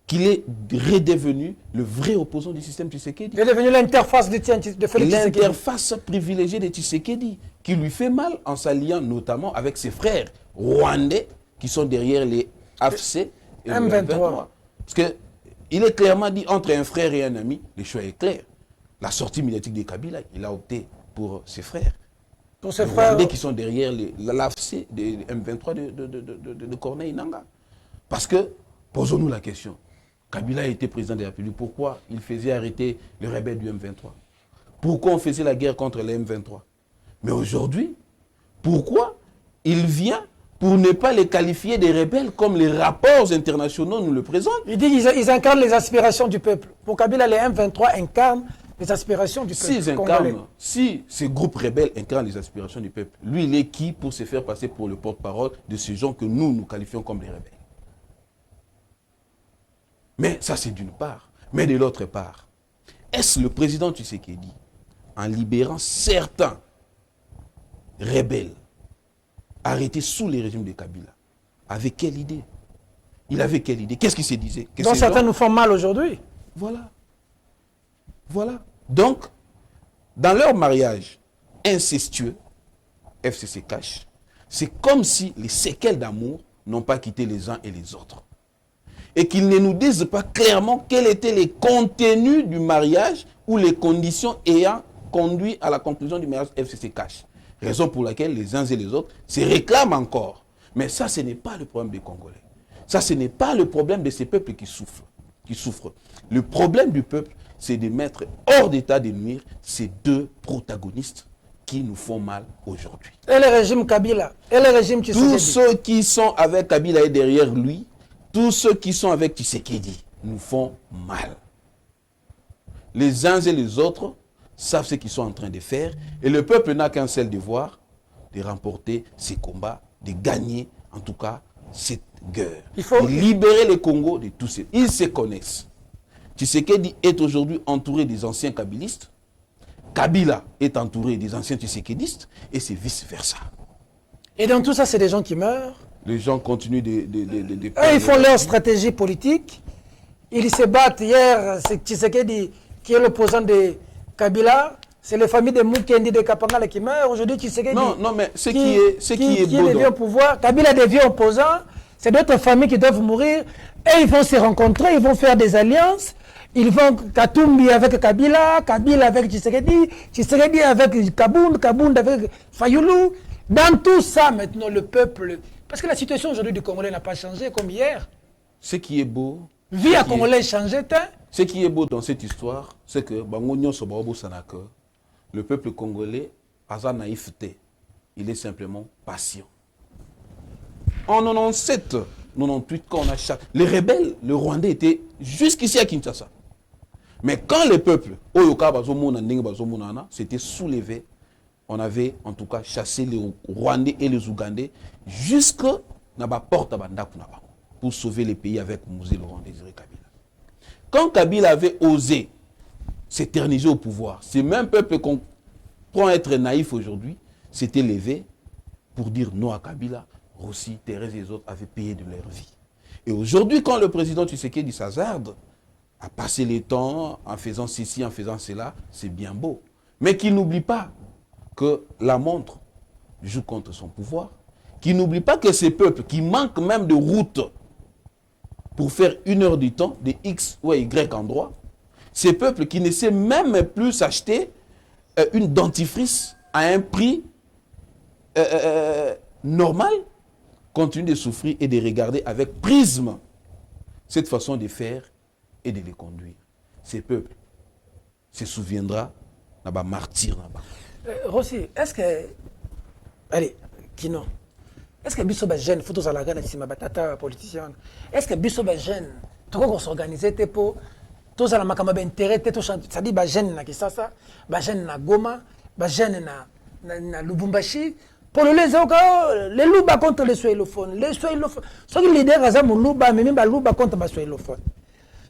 qu'il est redevenu le vrai opposant du système Tshisekedi. Il est devenu l'interface de Félix Tshisekedi. L'interface privilégiée de Tshisekedi. qui lui fait mal en s'alliant notamment avec ses frères rwandais qui sont derrière les AFC et le M23. Parce qu'il est clairement dit entre un frère et un ami, le choix est clair. La sortie médiatique de Kabila, il a opté pour ses frères. Pour ses frères qui sont derrière l'AFC, des M23 de Corneille Nangaa. Parce que, posons-nous la question, Kabila a été président de la République, pourquoi il faisait arrêter les rebelles du M23? Pourquoi on faisait la guerre contre les M23? Mais aujourd'hui, pourquoi il vient pour ne pas les qualifier des rebelles comme les rapports internationaux nous le présentent? Il dit qu'ils incarnent les aspirations du peuple. Pour Kabila, les M23 incarnent les aspirations du peuple. Si ces groupes rebelles incarnent les aspirations du peuple, lui, il est qui pour se faire passer pour le porte-parole de ces gens que nous qualifions comme les rebelles? Mais ça, c'est d'une part. Mais de l'autre part, est-ce le président Tshisekedi, en libérant certains rebelles arrêtés sous les régimes de Kabila, avec quelle idée? Il avait quelle idée? Qu'est-ce qu'il se disait? Donc certains nous font mal aujourd'hui. Voilà. Voilà. Donc, dans leur mariage incestueux, FCC cache, c'est comme si les séquelles d'amour n'ont pas quitté les uns et les autres. Et qu'ils ne nous disent pas clairement quels étaient les contenus du mariage ou les conditions ayant conduit à la conclusion du mariage FCC cache. Raison pour laquelle les uns et les autres se réclament encore. Mais ça, ce n'est pas le problème des Congolais. Ça, ce n'est pas le problème de ces peuples qui souffrent. Le problème du peuple, c'est de mettre hors d'état de nuire ces deux protagonistes qui nous font mal aujourd'hui. Et le régime Kabila, et le régime Tshisekedi. Tous ceux qui sont avec Kabila et derrière lui, tous ceux qui sont avec Tshisekedi nous font mal. Les uns et les autres savent ce qu'ils sont en train de faire et le peuple n'a qu'un seul devoir, de remporter ces combats, de gagner en tout cas cette guerre. Il faut libérer le Congo de tous ces... Ils se connaissent. Tshisekedi est aujourd'hui entouré des anciens kabylistes. Kabila est entouré des anciens tshisekédistes et c'est vice-versa. Et dans tout ça, c'est des gens qui meurent. Les gens continuent ils font leur stratégie politique. Ils se battent. Hier, c'est Tshisekedi qui est l'opposant de Kabila. C'est les familles de Mukendi, de Kapangala qui meurent. Aujourd'hui, Tshisekedi non, mais ce qui est au pouvoir. Kabila devient opposant. C'est d'autres familles qui doivent mourir. Et ils vont se rencontrer, ils vont faire des alliances. Ils vont Katumbi avec Kabila, Kabila avec Tshisekedi, Tshisekedi avec Kabound avec Fayoulou. Dans tout ça, maintenant, le peuple... Parce que la situation aujourd'hui du Congolais n'a pas changé comme hier. Ce qui est beau... Vie à Congolais changé, Ce qui est beau dans cette histoire, c'est que le peuple congolais a sa naïveté. Il est simplement patient. En 97, 98, quand on a... Les rebelles, le Rwandais était jusqu'ici à Kinshasa. Mais quand le peuple, s'était soulevé, on avait en tout cas chassé les Rwandais et les Ougandais jusqu'à la porte pour sauver les pays avec Mouzé Laurent Désiré Kabila. Quand Kabila avait osé s'éterniser au pouvoir, ce même peuple qu'on croit être naïf aujourd'hui s'était levé pour dire non à Kabila. Rossi, Thérèse et les autres avaient payé de leur vie. Et aujourd'hui, quand le président Tshisekedi s'hazarde à passer le temps en faisant ceci, en faisant cela, c'est bien beau. Mais qu'il n'oublie pas que la montre joue contre son pouvoir, qu'il n'oublie pas que ces peuples qui manquent même de route pour faire 1 heure du temps de X ou Y endroit, ces peuples qui ne savent même plus s'acheter une dentifrice à un prix normal, continuent de souffrir et de regarder avec prisme cette façon de faire et de les conduire. Ces peuples se souviendra d'un martyr. Rossi, est-ce que... Allez, Kino. Est-ce que Bissoba jeune, faut tous à la gana si ma batata politicien. Est-ce que Bissoba jeune, tout qu'on s'organiser pour tous à la makama intérêt, ça dit ba jeune na Kisasa, ba jeune na Goma, ba jeune na Lubumbashi. Pour le les loups contre les soélophones. Les soélophones. Ceux qui leader à ça, mon loup, mais même loup contre les soélophones.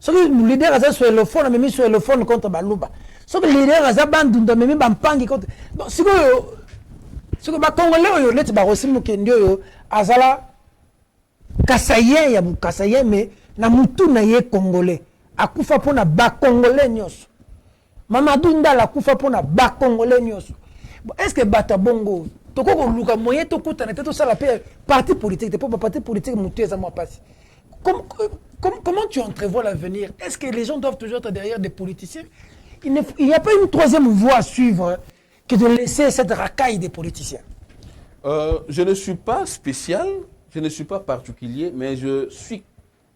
Ceux qui leader à ça, soélophone, mais même soélophone contre les loups. Ceux qui leader à ça, bandunda, mais même pangi contre. Bon, si vous, si vous, Congolais, let's ba aussi mukendio, azala, kasayen, ya bu kasayen, mais na mutu na ye Congolais. Akufa pona ba Congolais nyos. Mamadou Ndala akufa pona ba Congolais nyos. Est-ce que Bata Bongo, Toko moyen, Toko Tanete, tout ça, la paix, parti politique, pas parti politique, Mouté, ça m'a passé. Comment tu entrevois l'avenir? Est-ce que les gens doivent toujours être derrière des politiciens? Il n'y a pas une troisième voie à suivre que de laisser cette racaille des politiciens. Je ne suis pas spécial, je ne suis pas particulier, mais je suis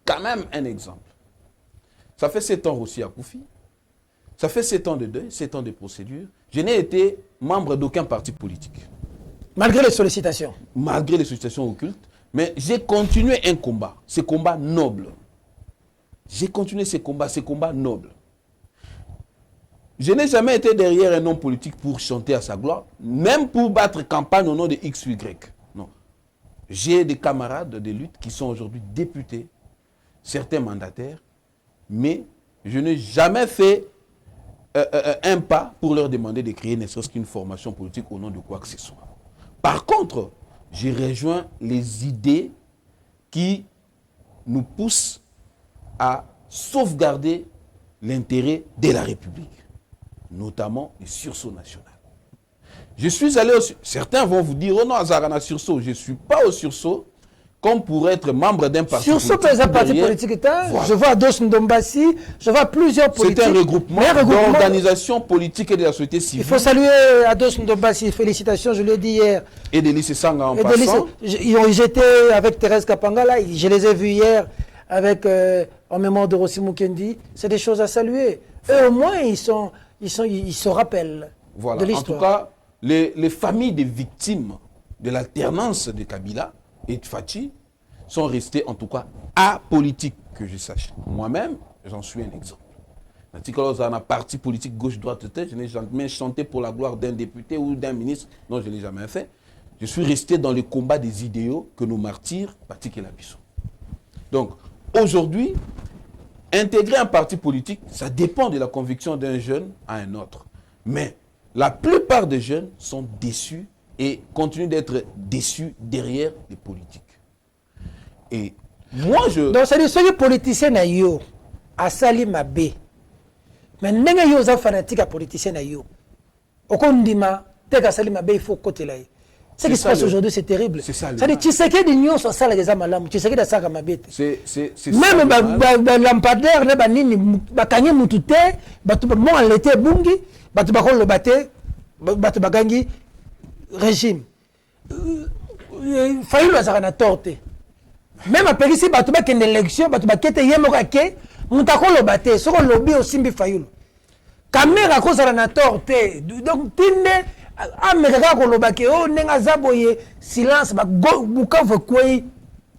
quand même un exemple. Ça fait 7 ans aussi à Koufi. Ça fait 7 ans de deuil, 7 ans de procédure. Je n'ai été membre d'aucun parti politique. Malgré les sollicitations. Malgré les sollicitations occultes. Mais j'ai continué un combat, ce combat noble. J'ai continué ce combat noble. Je n'ai jamais été derrière un homme politique pour chanter à sa gloire, même pour battre campagne au nom de X ou Y. Non. J'ai des camarades de lutte qui sont aujourd'hui députés, certains mandataires, mais je n'ai jamais fait un pas pour leur demander de créer ne serait-ce qu'une formation politique au nom de quoi que ce soit. Par contre, j'ai rejoint les idées qui nous poussent à sauvegarder l'intérêt de la République, notamment les sursauts nationaux. Je suis allé au... Certains vont vous dire, oh non, Azarana sursaut. Je ne suis pas au sursaut, comme pour être membre d'un parti politique. Sursaut, par exemple, parti politique, voilà. Je vois Ados Ndombassi, je vois plusieurs politiques. C'est un regroupement d'organisations politiques et de la société civile. Il faut saluer Ados Ndombassi, félicitations, je l'ai dit hier. Et de Lycée Sanga en passant. J'étais avec Thérèse Kapangala, je les ai vus hier avec, en mémoire de Rossi Mukendi. C'est des choses à saluer. Eux, au moins, ils se rappellent voilà. de l'histoire. En tout cas, les familles des victimes de l'alternance de Kabila et de Fachi sont restées en tout cas apolitiques, que je sache. Moi-même, j'en suis un exemple. Dans un parti politique gauche-droite, je n'ai jamais chanté pour la gloire d'un député ou d'un ministre. Non, je ne l'ai jamais fait. Je suis resté dans le combat des idéaux que nos martyrs pratiquaient la Bissau. Donc, aujourd'hui, intégrer un parti politique, ça dépend de la conviction d'un jeune à un autre. Mais la plupart des jeunes sont déçus et continuent d'être déçus derrière les politiques. Et moi, je... Donc, c'est-à-dire que les politiciens, à Sali Mabé, mais n'enga yo za fanatique à politicien yo. Okondima teka Sali Mabé il faut côté là. Ce qui se passe aujourd'hui, c'est terrible. C'est ça. C'est-à-dire tu sais que l'union sur ça les amalam, tu sais que ça Mabé. C'est même lampadaire ne banini bakanye mutute, batu mo en l'été bungi, batu bakol le baté, batu bagangi régime. Faillu la na torte. Même après ici batu ba ken élection, batu ba kete yemo kake, mutako lo baté, soko lobby aussi mbi faillu. Caméra ko ça na torte. Donc tinde ameka ko lobake o nenga zaboye silence ba Bukavu kwei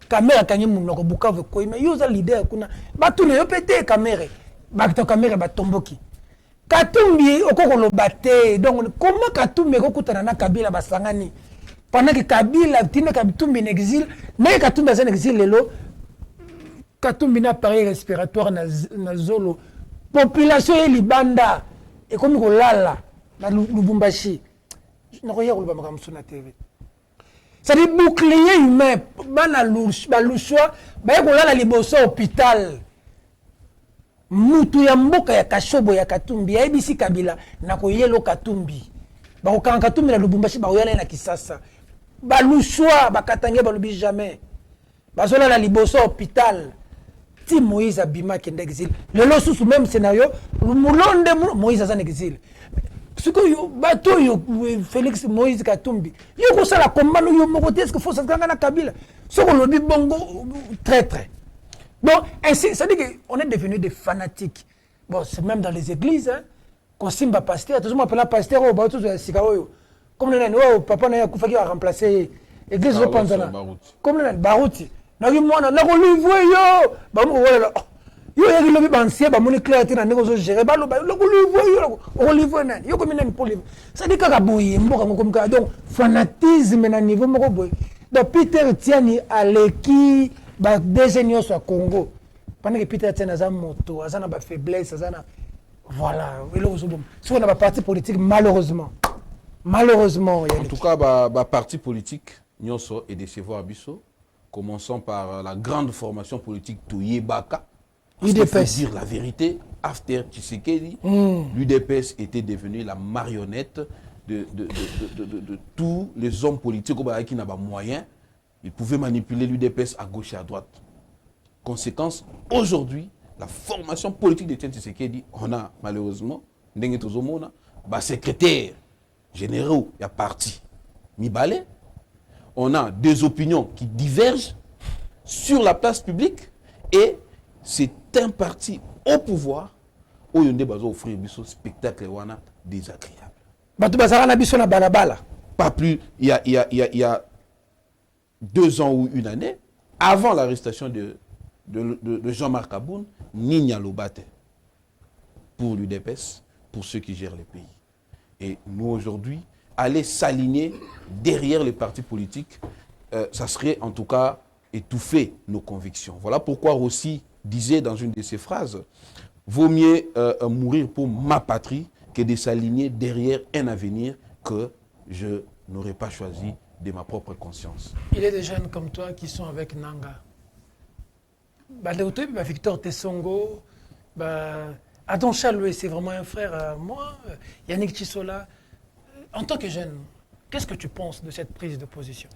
caméra kanyi munoko Bukavu kwei mais yo za leader kuna batu ne pété caméra ba to caméra ba tomboki Katumbi okoko lobate. Donc comment Katumbi ko kutana na Kabila basangani pendant que Kabila tine Katumbi en exil mais Katumbi en exil lelo Katumbi na appareil respiratoire na zolo population et libanda et comme ko lala na Lubumbashi. C'est des boucliers humains. Baluswa, la liboso hôpital. Mutu ya mboka ya Kashobo ya Katumbi, ya ebisi Kabila, na koyelo Katumbi. Bakokanga Katumbi na Lubumbashi, bakoyala na Kisasa. Baluswa, bakatange balubi jamais. Bazola la liboso hôpital. Ti Moïse abima kende exil. Lelo sous même scénario, Moulonde Moïse a en exil. Ce que yo bato yo Félix Moïse Katumbi yo ko sala combat no yo moko est-ce que faut ça na Kabila so ko lobi bongo traître. Bon ainsi ça dit que on est devenu des fanatiques. Bon c'est même dans les églises hein qu'on simba pasteur tout le monde appelle pasteur au bato zo sikawo comme le nani oh papa na yakufa qui a remplacé église au Panzana comme le nani Baruti na yo mwana na ko livre yo ba mo wala yo yaki lobi bansie ba moni clarté na ndeko zo gérer ba lo ba lo ko livre yo livre nani yo comme nani pour livre ça dit kaka boye mboka ngoko comme donc fanatisme na niveau moko boye donc Peter Tiani aleki ba décennies sur Congo pendant que Peter Tiani a moto azana ba faiblesse azana voilà elo zo bom so na ba parti politique malheureusement en tout cas ba parti politique nyonso et décevoir biso commençons par la grande formation politique Touyebaka. Il faut dire la vérité, after Tshisekedi, l'UDPS était devenue la marionnette de tous les hommes politiques qui n'ont pas moyen, ils pouvaient manipuler l'UDPS à gauche et à droite. Conséquence, aujourd'hui, la formation politique de Etienne Tshisekedi, on a malheureusement, secrétaire généraux, il y a parti Mibale, on a des opinions qui divergent sur la place publique et c'est un parti au pouvoir où il y a offrir un spectacle désagréable. Pas plus, il y a 2 ans ou une année, avant l'arrestation de Jean-Marc Aboun, Nina Lobate pour l'UDPS, pour ceux qui gèrent le pays. Et nous aujourd'hui, aller s'aligner derrière les partis politiques, ça serait en tout cas étouffer nos convictions. Voilà pourquoi Rossi disait dans une de ses phrases, vaut mieux mourir pour ma patrie que de s'aligner derrière un avenir que je n'aurais pas choisi de ma propre conscience. Il y a des jeunes comme toi qui sont avec Nanga. Victor Tessongo, Adon Chaloué, c'est vraiment un frère à moi. Yannick Chissola. En tant que jeune, qu'est-ce que tu penses de cette prise de position?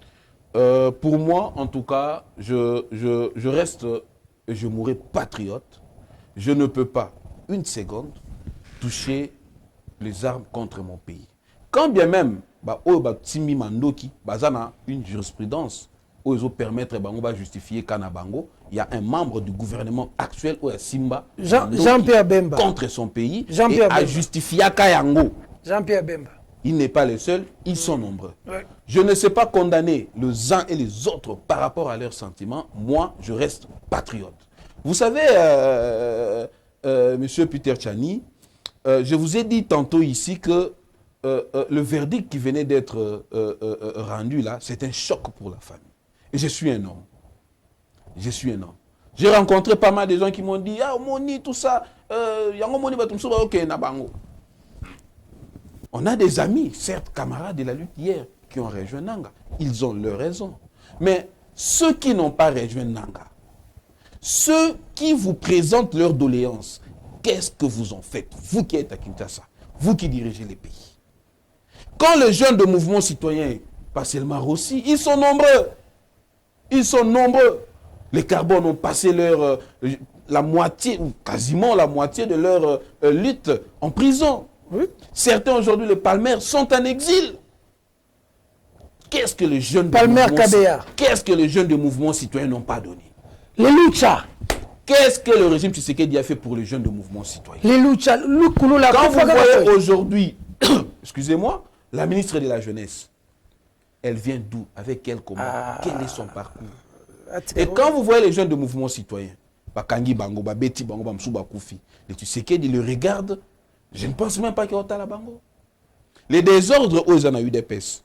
Pour moi, en tout cas, je reste et je mourrai patriote. Je ne peux pas, une seconde, toucher les armes contre mon pays. Quand bien même, Timi Mandoki, une jurisprudence, où ils permettre de justifier Kanabango, il y a un membre du gouvernement actuel, Simba, Jean-Pierre Bemba, contre son pays, et a justifié Kayango. Jean-Pierre Bemba. Il n'est pas le seul, ils sont nombreux. Ouais. Je ne sais pas condamner les uns et les autres par rapport à leurs sentiments. Moi, je reste patriote. Vous savez, Monsieur Peter Tchani, je vous ai dit tantôt ici que le verdict qui venait d'être rendu là, c'est un choc pour la famille. Et je suis un homme. Je suis un homme. J'ai rencontré pas mal de gens qui m'ont dit, ah, Moni, tout ça, on a des amis, certes camarades de la lutte hier, qui ont rejoint Nanga. Ils ont leur raison. Mais ceux qui n'ont pas rejoint Nanga, ceux qui vous présentent leurs doléances, qu'est-ce que vous en faites? Vous qui êtes à Kinshasa, vous qui dirigez les pays. Quand les jeunes de mouvement citoyen, pas seulement Rossi, ils sont nombreux. Ils sont nombreux. Les Carbones ont passé la moitié, ou quasiment la moitié de leur lutte en prison. Oui. Certains aujourd'hui, les Palmer, sont en exil. Qu'est-ce que les jeunes de mouvement citoyen n'ont pas donné? Les Lucha. Qu'est-ce que le régime Tshisekedi a fait pour les jeunes de mouvement citoyen? Les Lucha. Quand vous voyez aujourd'hui, excusez-moi, la ministre de la Jeunesse, elle vient d'où? Avec quel comment? Quel est son parcours? Et quand vous voyez les jeunes de mouvement citoyen, Bakangi Bango, Beti Bango, Bamsouba Koufi, les Tshisekedi le regardent, je ne pense même pas qu'il y a Otala Bango. Les désordres où ils en ont eu des pèses.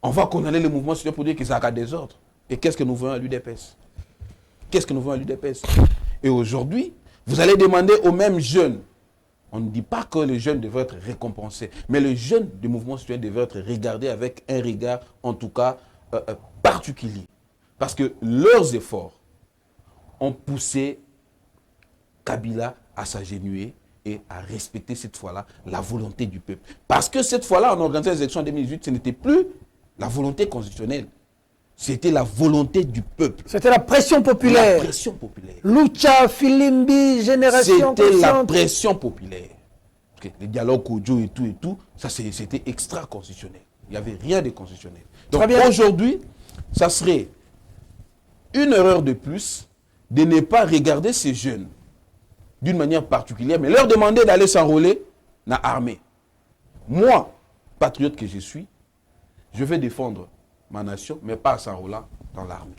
On va condamner le mouvement citoyen pour dire que ça a des désordres. Et qu'est-ce que nous voulons à l'UDPS? Qu'est-ce que nous voulons à l'UDPS? Et aujourd'hui, vous allez demander aux mêmes jeunes. On ne dit pas que les jeunes devraient être récompensés, mais les jeunes du mouvement citoyen devraient être regardés avec un regard, en tout cas, particulier. Parce que leurs efforts ont poussé Kabila à s'agenouiller et à respecter cette fois-là la volonté du peuple. Parce que cette fois-là, en organisant les élections en 2018, ce n'était plus la volonté constitutionnelle. C'était la volonté du peuple. C'était la pression populaire. La pression populaire. Lucha, Filimbi, Génération C'était la pression populaire. Parce que les dialogues audio et tout, ça c'était extra-constitutionnel. Il n'y avait rien de constitutionnel. Donc aujourd'hui, ça serait une erreur de plus de ne pas regarder ces jeunes d'une manière particulière, mais leur demander d'aller s'enrôler dans l'armée. Moi, patriote que je suis, je vais défendre ma nation, mais pas en s'enrôlant dans l'armée.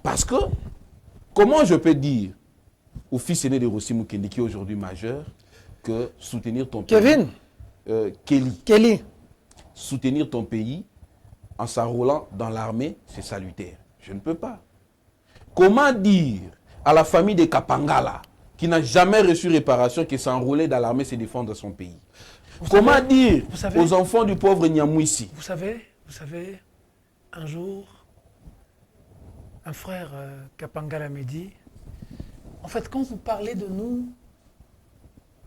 Parce que, comment je peux dire au fils aîné de Rossi Mukendi, qui est aujourd'hui majeur, que soutenir ton pays... Kelly. Soutenir ton pays en s'enrôlant dans l'armée, c'est salutaire. Je ne peux pas. Comment dire à la famille de Kapangala, qui n'a jamais reçu réparation, que s'enrôler dans l'armée, c'est défendre son pays? Comment dire aux enfants du pauvre Nyamouissi? Vous savez, un jour, un frère Kapangala me dit, en fait, quand vous parlez de nous,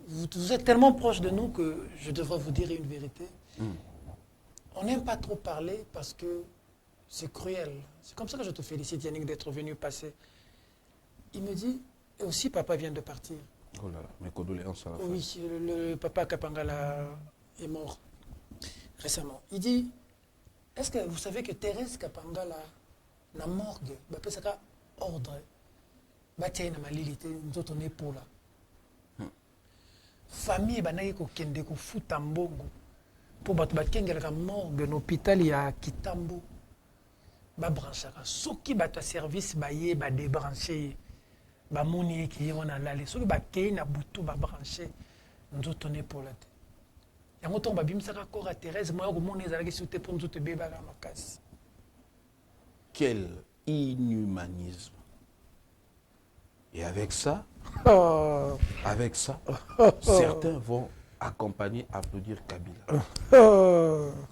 vous êtes tellement proche de nous que je devrais vous dire une vérité. On n'aime pas trop parler parce que c'est cruel. C'est comme ça que je te félicite, Yannick, d'être venu passer. Il me dit, et aussi papa vient de partir. Oh là là, mes condoléances à la fin. Oui, le papa Kapangala est mort récemment. Il dit, est-ce que vous savez que Thérèse Kapangala, la morgue, c'est un ordre, bataille na malilité, nous autres on est pour là. Famille banayi ko kende ko futa mbongo pour bakengela ka morgue l'hôpital ya Kitambo ba branchaka soki bata service baye ba débrancher ba moni ki on a lale soki ba kei na butu ba brancher nous autres on est pour là. Yango to ba bimsaka ko ra Thérèse moi ko moni ezalaki soute pour nous autres beba la makasi. Quel inhumanisme. Et avec ça, certains vont accompagner, applaudir Kabila.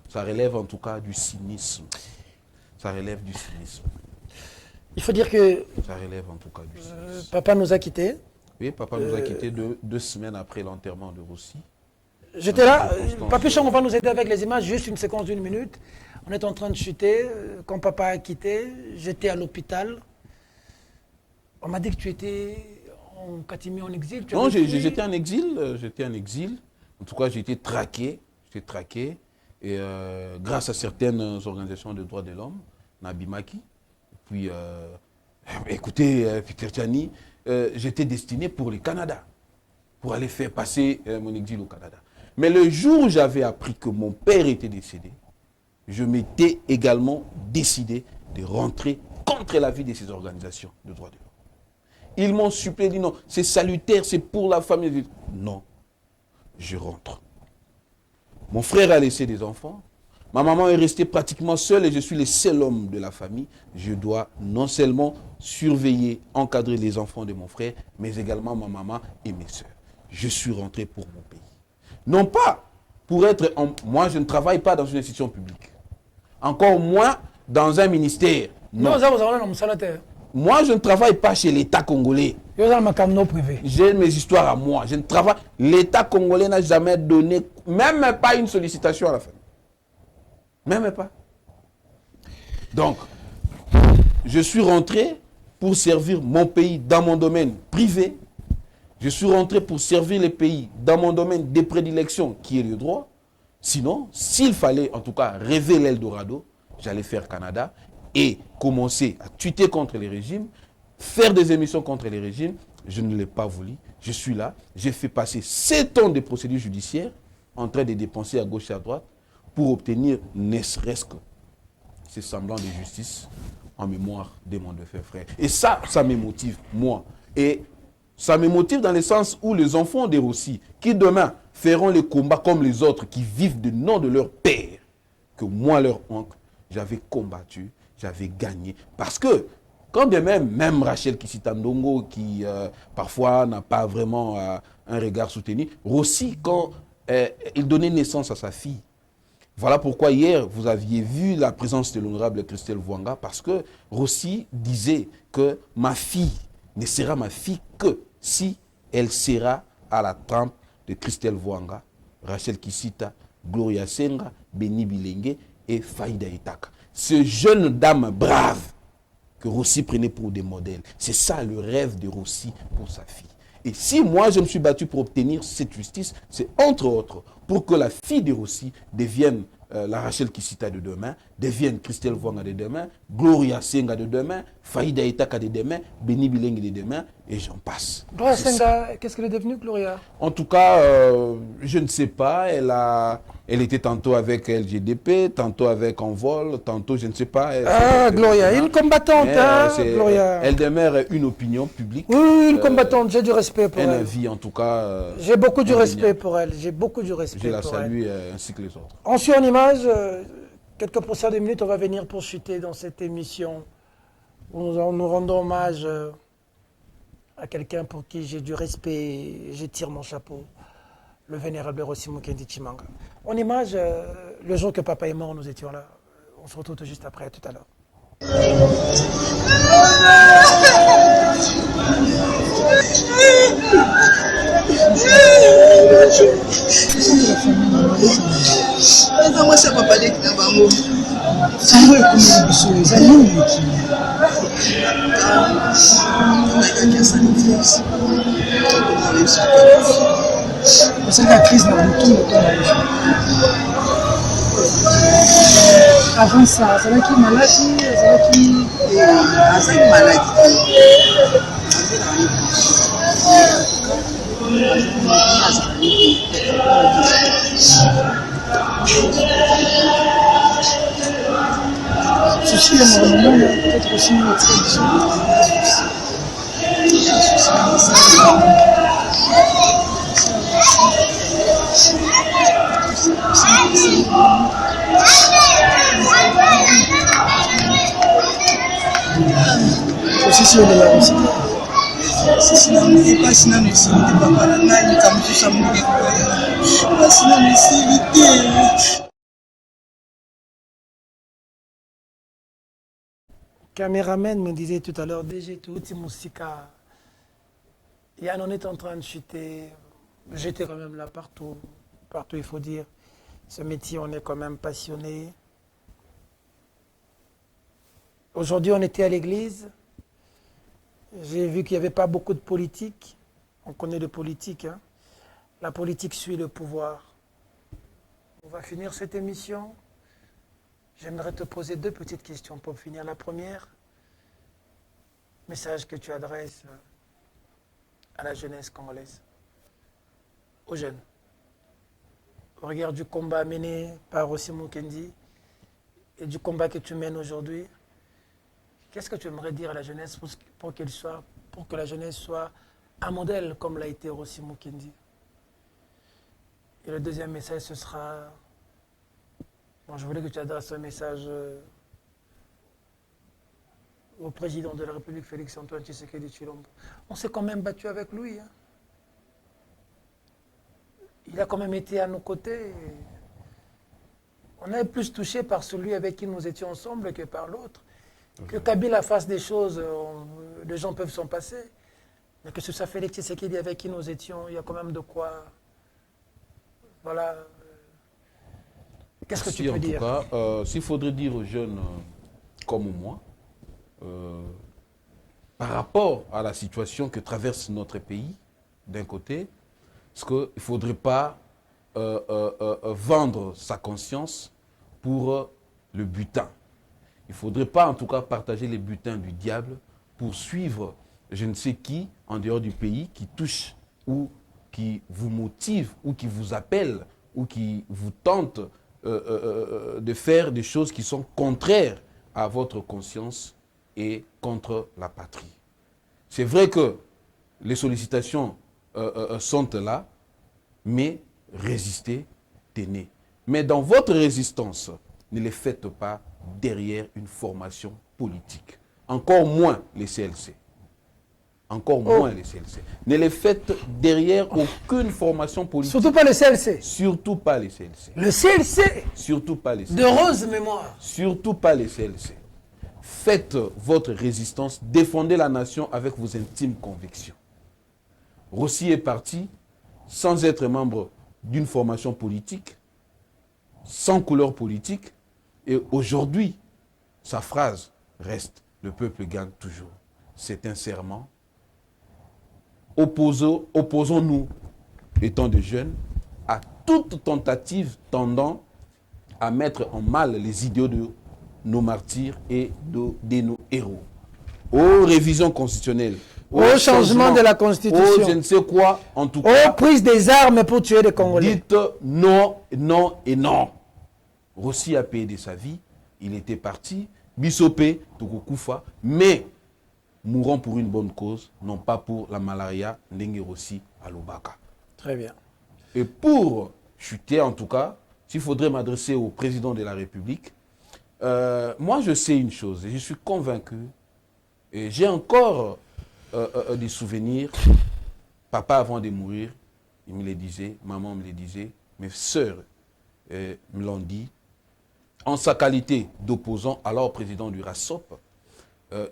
Ça relève en tout cas du cynisme. Ça relève du cynisme. Il faut dire que ça relève en tout cas du cynisme. Papa nous a quittés. Oui, papa nous a quittés 2 semaines après l'enterrement de Rossi. J'étais là. Papi Chang, on va nous aider avec les images. Juste une séquence d'1 minute. On est en train de chuter. Quand papa a quitté, j'étais à l'hôpital. On m'a dit que tu étais en catimie, en exil. Non, j'étais en exil. J'étais en exil. En tout cas, j'ai été traqué. Et grâce à certaines organisations de droits de l'homme, Nabimaki, puis, écoutez, Peter Tchani, j'étais destiné pour le Canada, pour aller faire passer mon exil au Canada. Mais le jour où j'avais appris que mon père était décédé, je m'étais également décidé de rentrer contre l'avis de ces organisations de droits de l'homme. Ils m'ont supplié, dit non, c'est salutaire, c'est pour la famille. Non, je rentre. Mon frère a laissé des enfants. Ma maman est restée pratiquement seule et je suis le seul homme de la famille. Je dois non seulement surveiller, encadrer les enfants de mon frère, mais également ma maman et mes soeurs. Je suis rentré pour mon pays. Non pas pour être... Moi, je ne travaille pas dans une institution publique. Encore moins dans un ministère. Non. Moi, je ne travaille pas chez l'État congolais. J'ai mes histoires à moi. Je ne travaille... L'État congolais n'a jamais donné, même pas une sollicitation à la famille. Même pas. Donc, je suis rentré pour servir mon pays dans mon domaine privé. Je suis rentré pour servir le pays dans mon domaine de prédilection, qui est le droit. Sinon, s'il fallait en tout cas rêver l'Eldorado, j'allais faire Canada et commencer à tuer contre les régimes, faire des émissions contre les régimes. Je ne l'ai pas voulu. Je suis là. J'ai fait passer 7 ans de procédures judiciaires en train de dépenser à gauche et à droite pour obtenir ne serait-ce que ces semblants de justice en mémoire de mon défunt frère. Et ça me motive, moi. Et ça me motive dans le sens où les enfants de Rossi, qui demain feront le combat comme les autres, qui vivent du nom de leur père, que moi, leur oncle, j'avais combattu, j'avais gagné. Parce que, quand bien même Rachel Kissitandongo, qui parfois n'a pas vraiment un regard soutenu, Rossi, quand il donnait naissance à sa fille, voilà pourquoi hier, vous aviez vu la présence de l'honorable Christelle Vwanga, parce que Rossi disait que ma fille ne sera ma fille que si elle sera à la trempe de Christelle Vwanga, Rachel Kissita, Gloria Senga, Beni Bilenge et Faïda Itaka. Ce jeune dame brave que Rossi prenait pour des modèles, c'est ça le rêve de Rossi pour sa fille. Et si moi je me suis battu pour obtenir cette justice, c'est entre autres pour que la fille de Rossi devienne la Rachel Kissita de demain, devienne Christelle Vwanga de demain, Gloria Senga de demain, Faïda Itaka de demain, Beni Bilenge de demain, et j'en passe. Gloria Senga, qu'est-ce qu'elle est devenue, Gloria? En tout cas, je ne sais pas, elle était tantôt avec LGDP, tantôt avec Envol, tantôt je ne sais pas. Gloria, une combattante, Gloria. Elle demeure une opinion publique. Oui, une combattante, j'ai du respect pour elle. Elle vit en tout cas. J'ai beaucoup de respect pour elle, j'ai beaucoup de respect pour elle. Je la salue ainsi que les autres. On suit en image, quelques procès de minutes, on va venir pour chuter dans cette émission où nous rendons hommage à quelqu'un pour qui j'ai du respect, je tire mon chapeau, le vénérable Rossi Mukendi Tshimanga. En image, le jour que papa est mort, nous étions là. On se retrouve tout juste après, tout à l'heure. Moi, ça va pas aller dans ma mot. C'est la crise dans tout le temps. Avant ça, c'est là qui est malade, c'est là qui est malade. Ceci est normalement peut-être aussi une tradition. Ceci est de la Russie. Caméraman me disait tout à l'heure, DG, tout Musika, Yann, on est en train de chuter. J'étais quand même là partout, partout il faut dire. Ce métier, on est quand même passionné. Aujourd'hui, on était à l'église. J'ai vu qu'il n'y avait pas beaucoup de politique. On connaît le politique. Hein. La politique suit le pouvoir. On va finir cette émission. J'aimerais te poser deux petites questions pour finir. La première, message que tu adresses à la jeunesse congolaise, aux jeunes, au regard du combat mené par Rossi Mukendi et du combat que tu mènes aujourd'hui. Qu'est-ce que tu aimerais dire à la jeunesse pour que la jeunesse soit un modèle comme l'a été Rossi Mukendi? Et le deuxième message, ce sera... Bon, je voulais que tu adresses un message au président de la République, Félix-Antoine Tshisekedi Tshilombo. On s'est quand même battu avec lui. Hein. Il a quand même été à nos côtés. On est plus touché par celui avec qui nous étions ensemble que par l'autre. Que Kabila fasse des choses, les gens peuvent s'en passer. Mais que ce soit Félix Tshisekedi avec qui nous étions, il y a quand même de quoi... Voilà. Qu'est-ce que tu peux dire? En tout cas, s'il faudrait dire aux jeunes comme moi, par rapport à la situation que traverse notre pays, d'un côté, parce qu'il ne faudrait pas vendre sa conscience pour le butin. Il ne faudrait pas, en tout cas, partager les butins du diable pour suivre je ne sais qui, en dehors du pays, qui touche ou qui vous motive ou qui vous appelle ou qui vous tente de faire des choses qui sont contraires à votre conscience et contre la patrie. C'est vrai que les sollicitations sont là, mais résistez, tenez. Mais dans votre résistance, ne les faites pas derrière une formation politique. Encore moins les CLC. Encore moins les CLC. Ne les faites derrière aucune formation politique. Surtout pas le CLC. Surtout pas les CLC. Le CLC. Surtout pas les CLC. De rose mémoire. Surtout pas les CLC. Faites votre résistance, défendez la nation avec vos intimes convictions. Rossi est parti sans être membre d'une formation politique, sans couleur politique, et aujourd'hui, sa phrase reste « Le peuple gagne toujours ». C'est un serment. Opposons-nous, étant des jeunes, à toute tentative tendant à mettre en mal les idéaux de nos martyrs et de nos héros. Aux révisions constitutionnelles. Au changement de la Constitution. Je ne sais quoi, en tout cas. Aux prises des armes pour tuer les Congolais. Dites non, non et non. Rossi a payé de sa vie. Il était parti. Bissopé, Tokokufa. Mais mourons pour une bonne cause, non pas pour la malaria, Ndenge Rossi à Lubaka. Très bien. Et pour chuter, en tout cas, s'il faudrait m'adresser au président de la République, moi je sais une chose, et je suis convaincu, et j'ai encore des souvenirs. Papa, avant de mourir, il me le disait, maman me le disait, mes sœurs me l'ont dit, en sa qualité d'opposant, alors président du RASOP,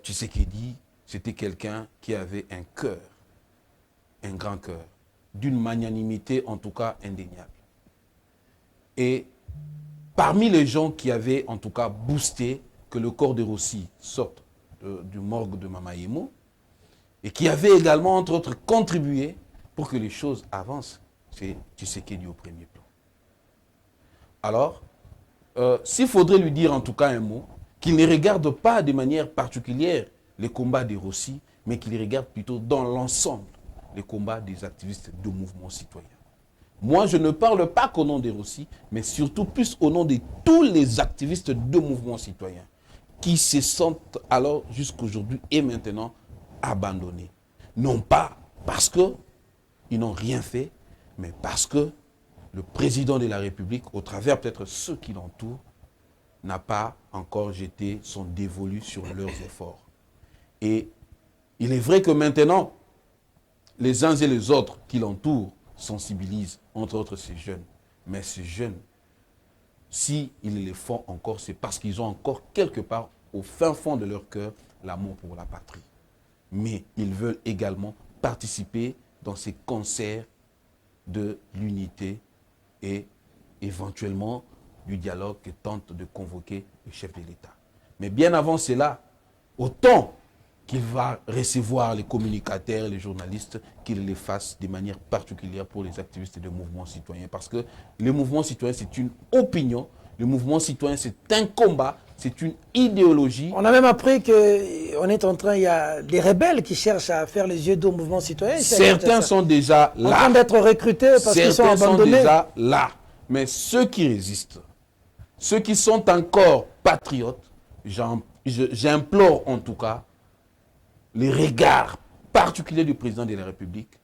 Tshisekedi, c'était quelqu'un qui avait un cœur, un grand cœur. d'une magnanimité en tout cas indéniable. Et parmi les gens qui avaient en tout cas boosté que le corps de Rossi sorte du morgue de Mama Yemo, et qui avaient également entre autres contribué pour que les choses avancent, c'est Tshisekedi au premier plan. Alors, s'il faudrait lui dire en tout cas un mot, qu'il ne regarde pas de manière particulière les combats des Rossi, mais qu'il regarde plutôt dans l'ensemble les combats des activistes de mouvements citoyens. Moi, je ne parle pas qu'au nom des Rossi, mais surtout plus au nom de tous les activistes de mouvements citoyens qui se sentent alors jusqu'aujourd'hui et maintenant abandonnés. Non pas parce qu'ils n'ont rien fait, mais parce que le président de la République, au travers peut-être ceux qui l'entourent, n'a pas encore jeté son dévolu sur leurs efforts. Et il est vrai que maintenant, les uns et les autres qui l'entourent sensibilisent, entre autres ces jeunes. Mais ces jeunes, s'ils les font encore, c'est parce qu'ils ont encore quelque part, au fin fond de leur cœur, l'amour pour la patrie. Mais ils veulent également participer dans ces concerts de l'unité et éventuellement du dialogue que tente de convoquer le chef de l'État. Mais bien avant cela, autant qu'il va recevoir les communicateurs, les journalistes, qu'il les fasse de manière particulière pour les activistes de mouvements citoyens. Parce que le mouvement citoyen, c'est une opinion, le mouvement citoyen, c'est un combat, c'est une idéologie. On a même appris qu'on est en train, il y a des rebelles qui cherchent à faire les yeux d'eau au mouvement citoyen. Certains sont déjà là. En train d'être recrutés parce qu'ils sont abandonnés. Certains sont déjà là. Mais ceux qui résistent, ceux qui sont encore patriotes, j'implore en tout cas les regards particuliers du président de la République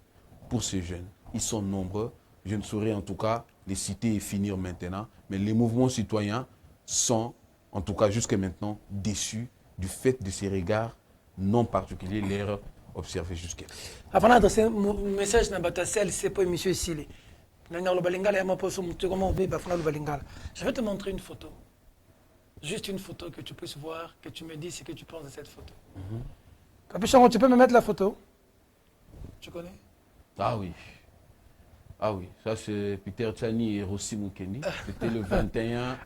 pour ces jeunes. Ils sont nombreux. Je ne saurais en tout cas les citer et finir maintenant. Mais les mouvements citoyens sont, en tout cas jusqu'à maintenant, déçus du fait de ces regards non particuliers, l'air observé jusqu'à là. Avant d'adresser un message dans la c'est pour M. Sili. Je vais te montrer une photo. Juste une photo que tu puisses voir, que tu me dises ce que tu penses de cette photo. Capuchon, tu peux me mettre la photo? Tu connais? Ah oui. Ah oui, ça c'est Peter Tchani et Rossi Mukendi. C'était le 21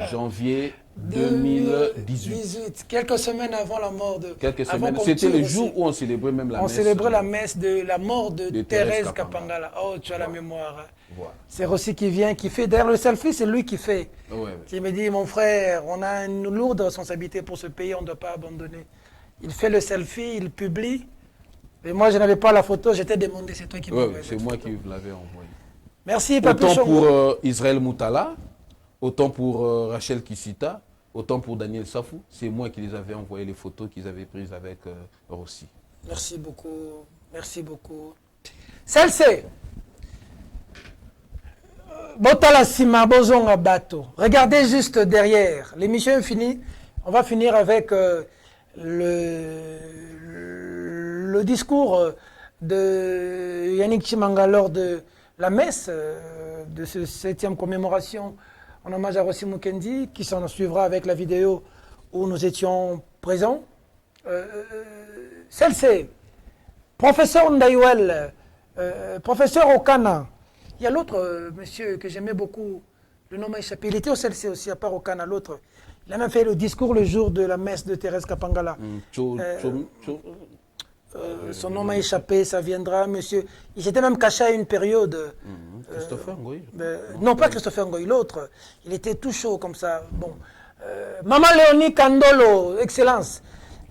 janvier 2018. Quelques semaines avant la mort de... Quelques semaines. C'était le jour où on célébrait même la messe. On célébrait la messe de la mort de Thérèse Kapangala. Oh, tu as la mémoire. Voilà. C'est Rossi qui vient, qui fait... D'ailleurs, le selfie, c'est lui qui fait. Qui me dit, mon frère, on a une lourde responsabilité pour ce pays, on ne doit pas abandonner. Il fait le selfie, il publie. Et moi, je n'avais pas la photo, j'étais demandé, c'est toi qui m'as envoyé. C'est moi qui vous l'avais envoyé. Merci, Papy Autant Chongo. pour Israël Moutala, autant pour Rachel Kissita, autant pour Daniel Safou. C'est moi qui les avais envoyé les photos qu'ils avaient prises avec Rossi. Merci beaucoup. Merci beaucoup. Celle-ci. Botala Sima Bozonga Bato. Regardez juste derrière. L'émission est finie. On va finir avec le discours de Yannick Tshimanga lors de la messe de ce 7e commémoration en hommage à Rossi Mukendi, qui s'en suivra avec la vidéo où nous étions présents. Celle-ci, professeur Ndayouel, professeur Okana. Il y a l'autre monsieur que j'aimais beaucoup, le nom m'a échappé. Il était au CLC aussi, à part Okana, l'autre. Il a même fait le discours le jour de la messe de Thérèse Kapangala. Son nom m'a échappé, ça viendra, monsieur. Il s'était même caché à une période. Christopher Ngoï. Non, pas Christopher Ngoï, l'autre. Il était tout chaud comme ça. Bon. Maman Léonie Kandolo, excellence.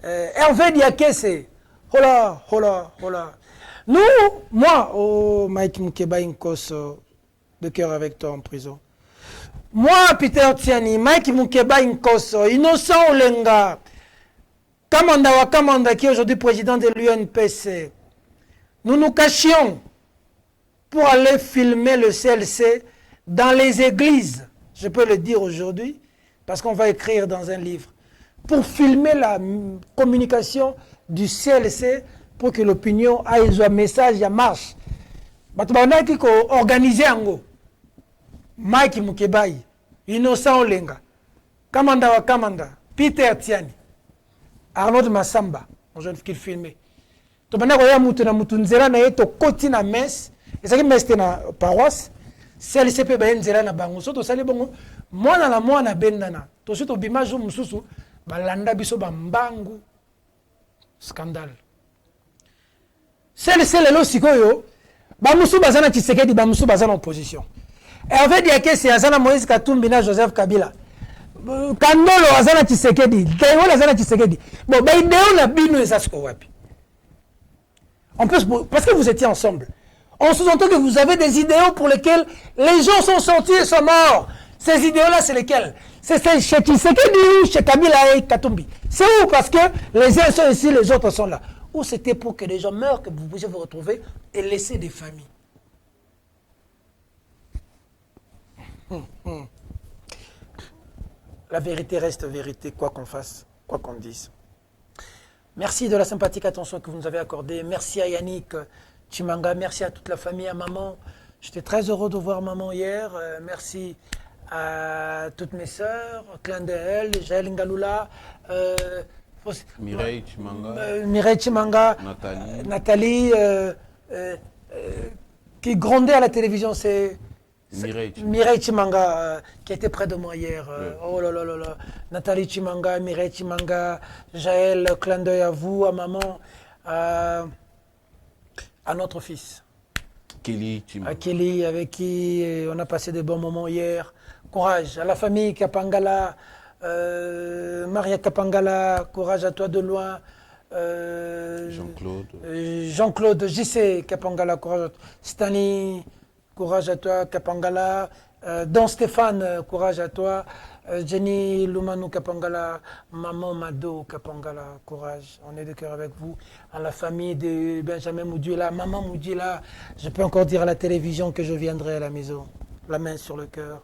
Hervé Diakese. Hola, hola, hola. Nous, moi, oh, Mike Mukeba Inkoso, de cœur avec toi en prison. Moi, Peter Tiani, Mike Mukeba Inkoso, Innocent Olenga, Kamanda Wakamanda, qui est aujourd'hui président de l'UNPC, nous nous cachions pour aller filmer le CLC dans les églises, je peux le dire aujourd'hui, parce qu'on va écrire dans un livre, pour filmer la communication du CLC pour que l'opinion aille un message, à marche. Batubana qui organisé ango. Mike Mukebai, Innocent Olenga, Kamanda Wakamanda, Peter Tiani, Arnaud Massamba, on jeune qu'il filmait. Tobana koya mutu na mutu nzela na yeto koti na messe ezaki meste na paroisse CLC pe ba nzela na bango so to sali bongo mwana na mwana bendana to so to bimaju mususu balanda biso ba mbangu scandale CLC lelo sikoyo ba musu bazana Tshisekedi ba musu bazana opposition Hervé Diakese azana Moïse Katumbi na Joseph Kabila Kandolo azana Tshisekedi Taïwan azana Tshisekedi bon ba idéo na bino esasko wapi en plus parce que vous étiez ensemble on sous-entend que vous avez des idéaux pour lesquels les gens sont sortis et sont morts. Ces idéaux-là, c'est lesquels? C'est chez Tshisekedi ou chez Kabila et Katumbi. C'est où? Parce que les uns sont ici, les autres sont là. Ou c'était pour que les gens meurent, que vous puissiez vous retrouver et laisser des familles. La vérité reste vérité, quoi qu'on fasse, quoi qu'on dise. Merci de la sympathique attention que vous nous avez accordée. Merci à Yannick Chimanga, merci à toute la famille, à maman. J'étais très heureux de voir maman hier. Merci à toutes mes sœurs, Clin d'El, Jaël Ngaloula, Mireille Chimanga, Mireille Chimanga, Nathalie, qui grondait à la télévision, c'est Mireille Chimanga, qui était près de moi hier. Oh là là là là. Nathalie Chimanga, Mireille Chimanga, Jaël, clin d'œil à vous, à maman, à notre fils. Kelly Chimanga. À Kelly, avec qui on a passé de bons moments hier. Courage à la famille Kapangala, Maria Kapangala, courage à toi de loin. Jean-Claude, JC Kapangala, courage à toi. Stani, courage à toi, Kapangala. Don Stéphane, courage à toi. Jenny Lumanou Kapangala, Maman Mado Kapangala, courage. On est de cœur avec vous. À la famille de Benjamin Moudjila, Maman Moudjila, je peux encore dire à la télévision que je viendrai à la maison, la main sur le cœur.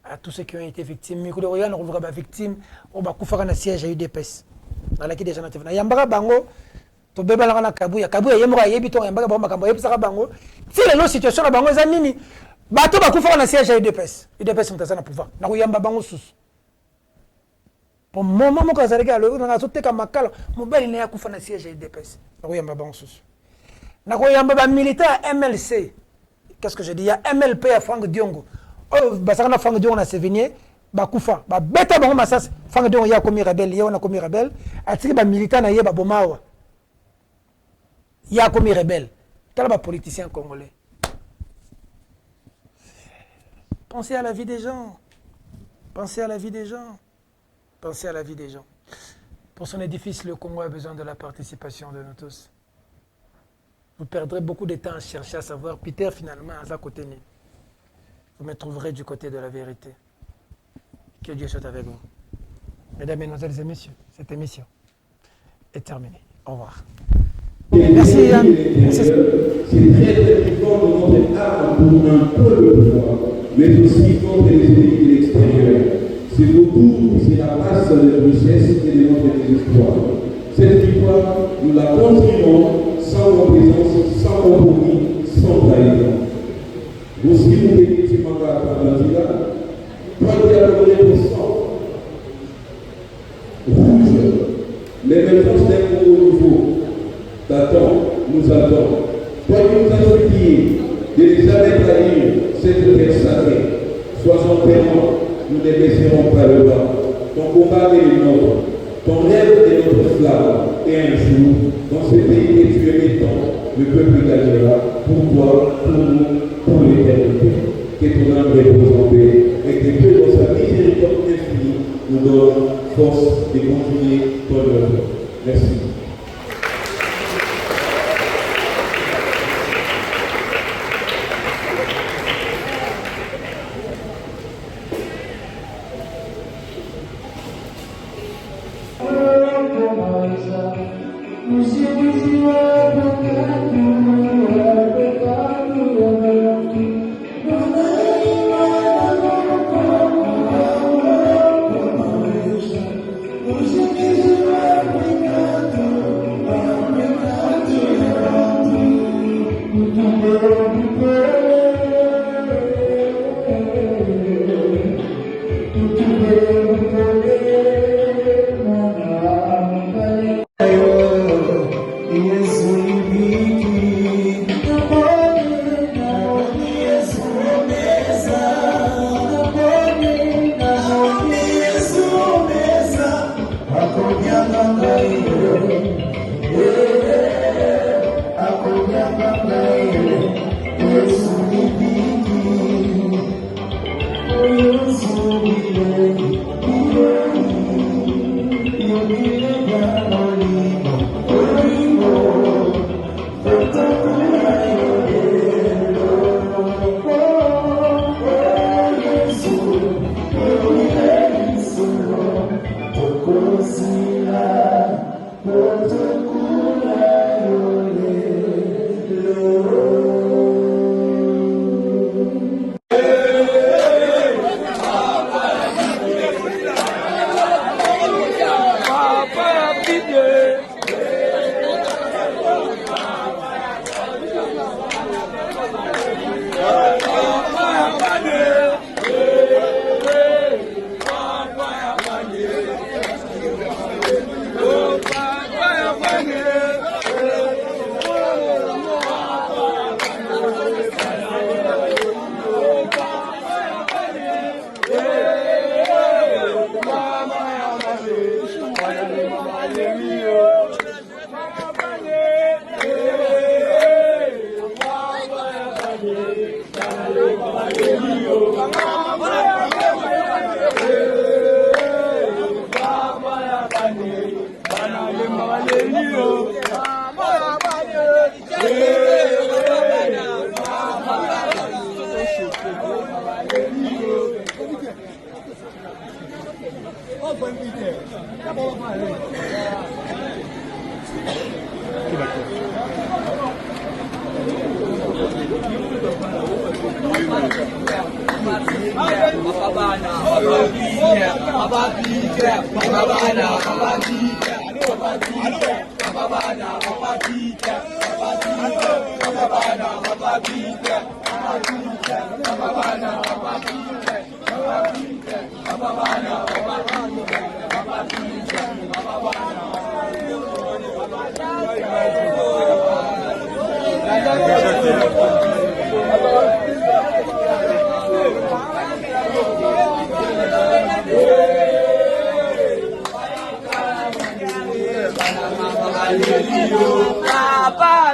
À tous ceux qui ont été victimes. Mikoudou Royan, on va victime. On va couper un siège à UDPS. Dans la qui déjà n'a pas été. Yambara Bango, to beba la Kabouya. Kabouya, Yamura, Yabito, Yambara Bango, Yabsara Bango. Si la situation à Bango, Zanini, bateau va couper un siège à UDPS. UDPS sont à pouvoir. N'a Yamba Bango sous. Pour mon moment, quand ça regarde, on a sauté comme Makala, mon bel il n'y a couper un siège à UDPS. N'a Yamba Bango sous. N'a Yamba militaire MLC. Qu'est-ce que je dis? Il y a MLP à Franck Diongo. Oh, basarana Franck Diongo na Sévigné. Bakufa ba beta bango masas fanga dongo ya komi rebelle ya na komi rebelle atiki ba militant na ye ba bomawa ya komi rebelle tala ba politicien congolais. Pensez à la vie des gens, pensez à la vie des gens, pensez à la vie des gens. Pour son édifice, le Congo a besoin de la participation de nous tous. Vous perdrez beaucoup de temps à chercher à savoir Peter finalement à sa côté. Vous me trouverez du côté de la vérité. Que Dieu soit avec vous. Mesdames, Mesdemoiselles et Messieurs, cette émission est terminée. Au revoir. Merci Yann. C'est très très fort de notre âme pour un peu de pouvoir, mais aussi contre les ennemis de l'extérieur. C'est beaucoup, c'est la place de la richesse et de notre désespoir. Cette victoire, nous la construisons sans complaisance, sans compromis, sans trahison. Aussi, nous bénissons à la toi qui as donné ton sang, rouge, l'émergence d'un nouveau nouveau, t'attends, nous attend. Toi qui nous as supplié de ne jamais trahir cette terre sacrée, sois en paiement, nous ne baisserons pas le bas. Ton combat est le nôtre, ton rêve est notre flamme, et un jour, dans ce pays que tu aimais tant, le peuple gagnera pour toi, pour nous, pour l'éternité. Que ton âme repose en paix et que Dieu, dans sa miséricorde infinie, nous donne force de continuer ton œuvre. Merci. Yes, we Papa,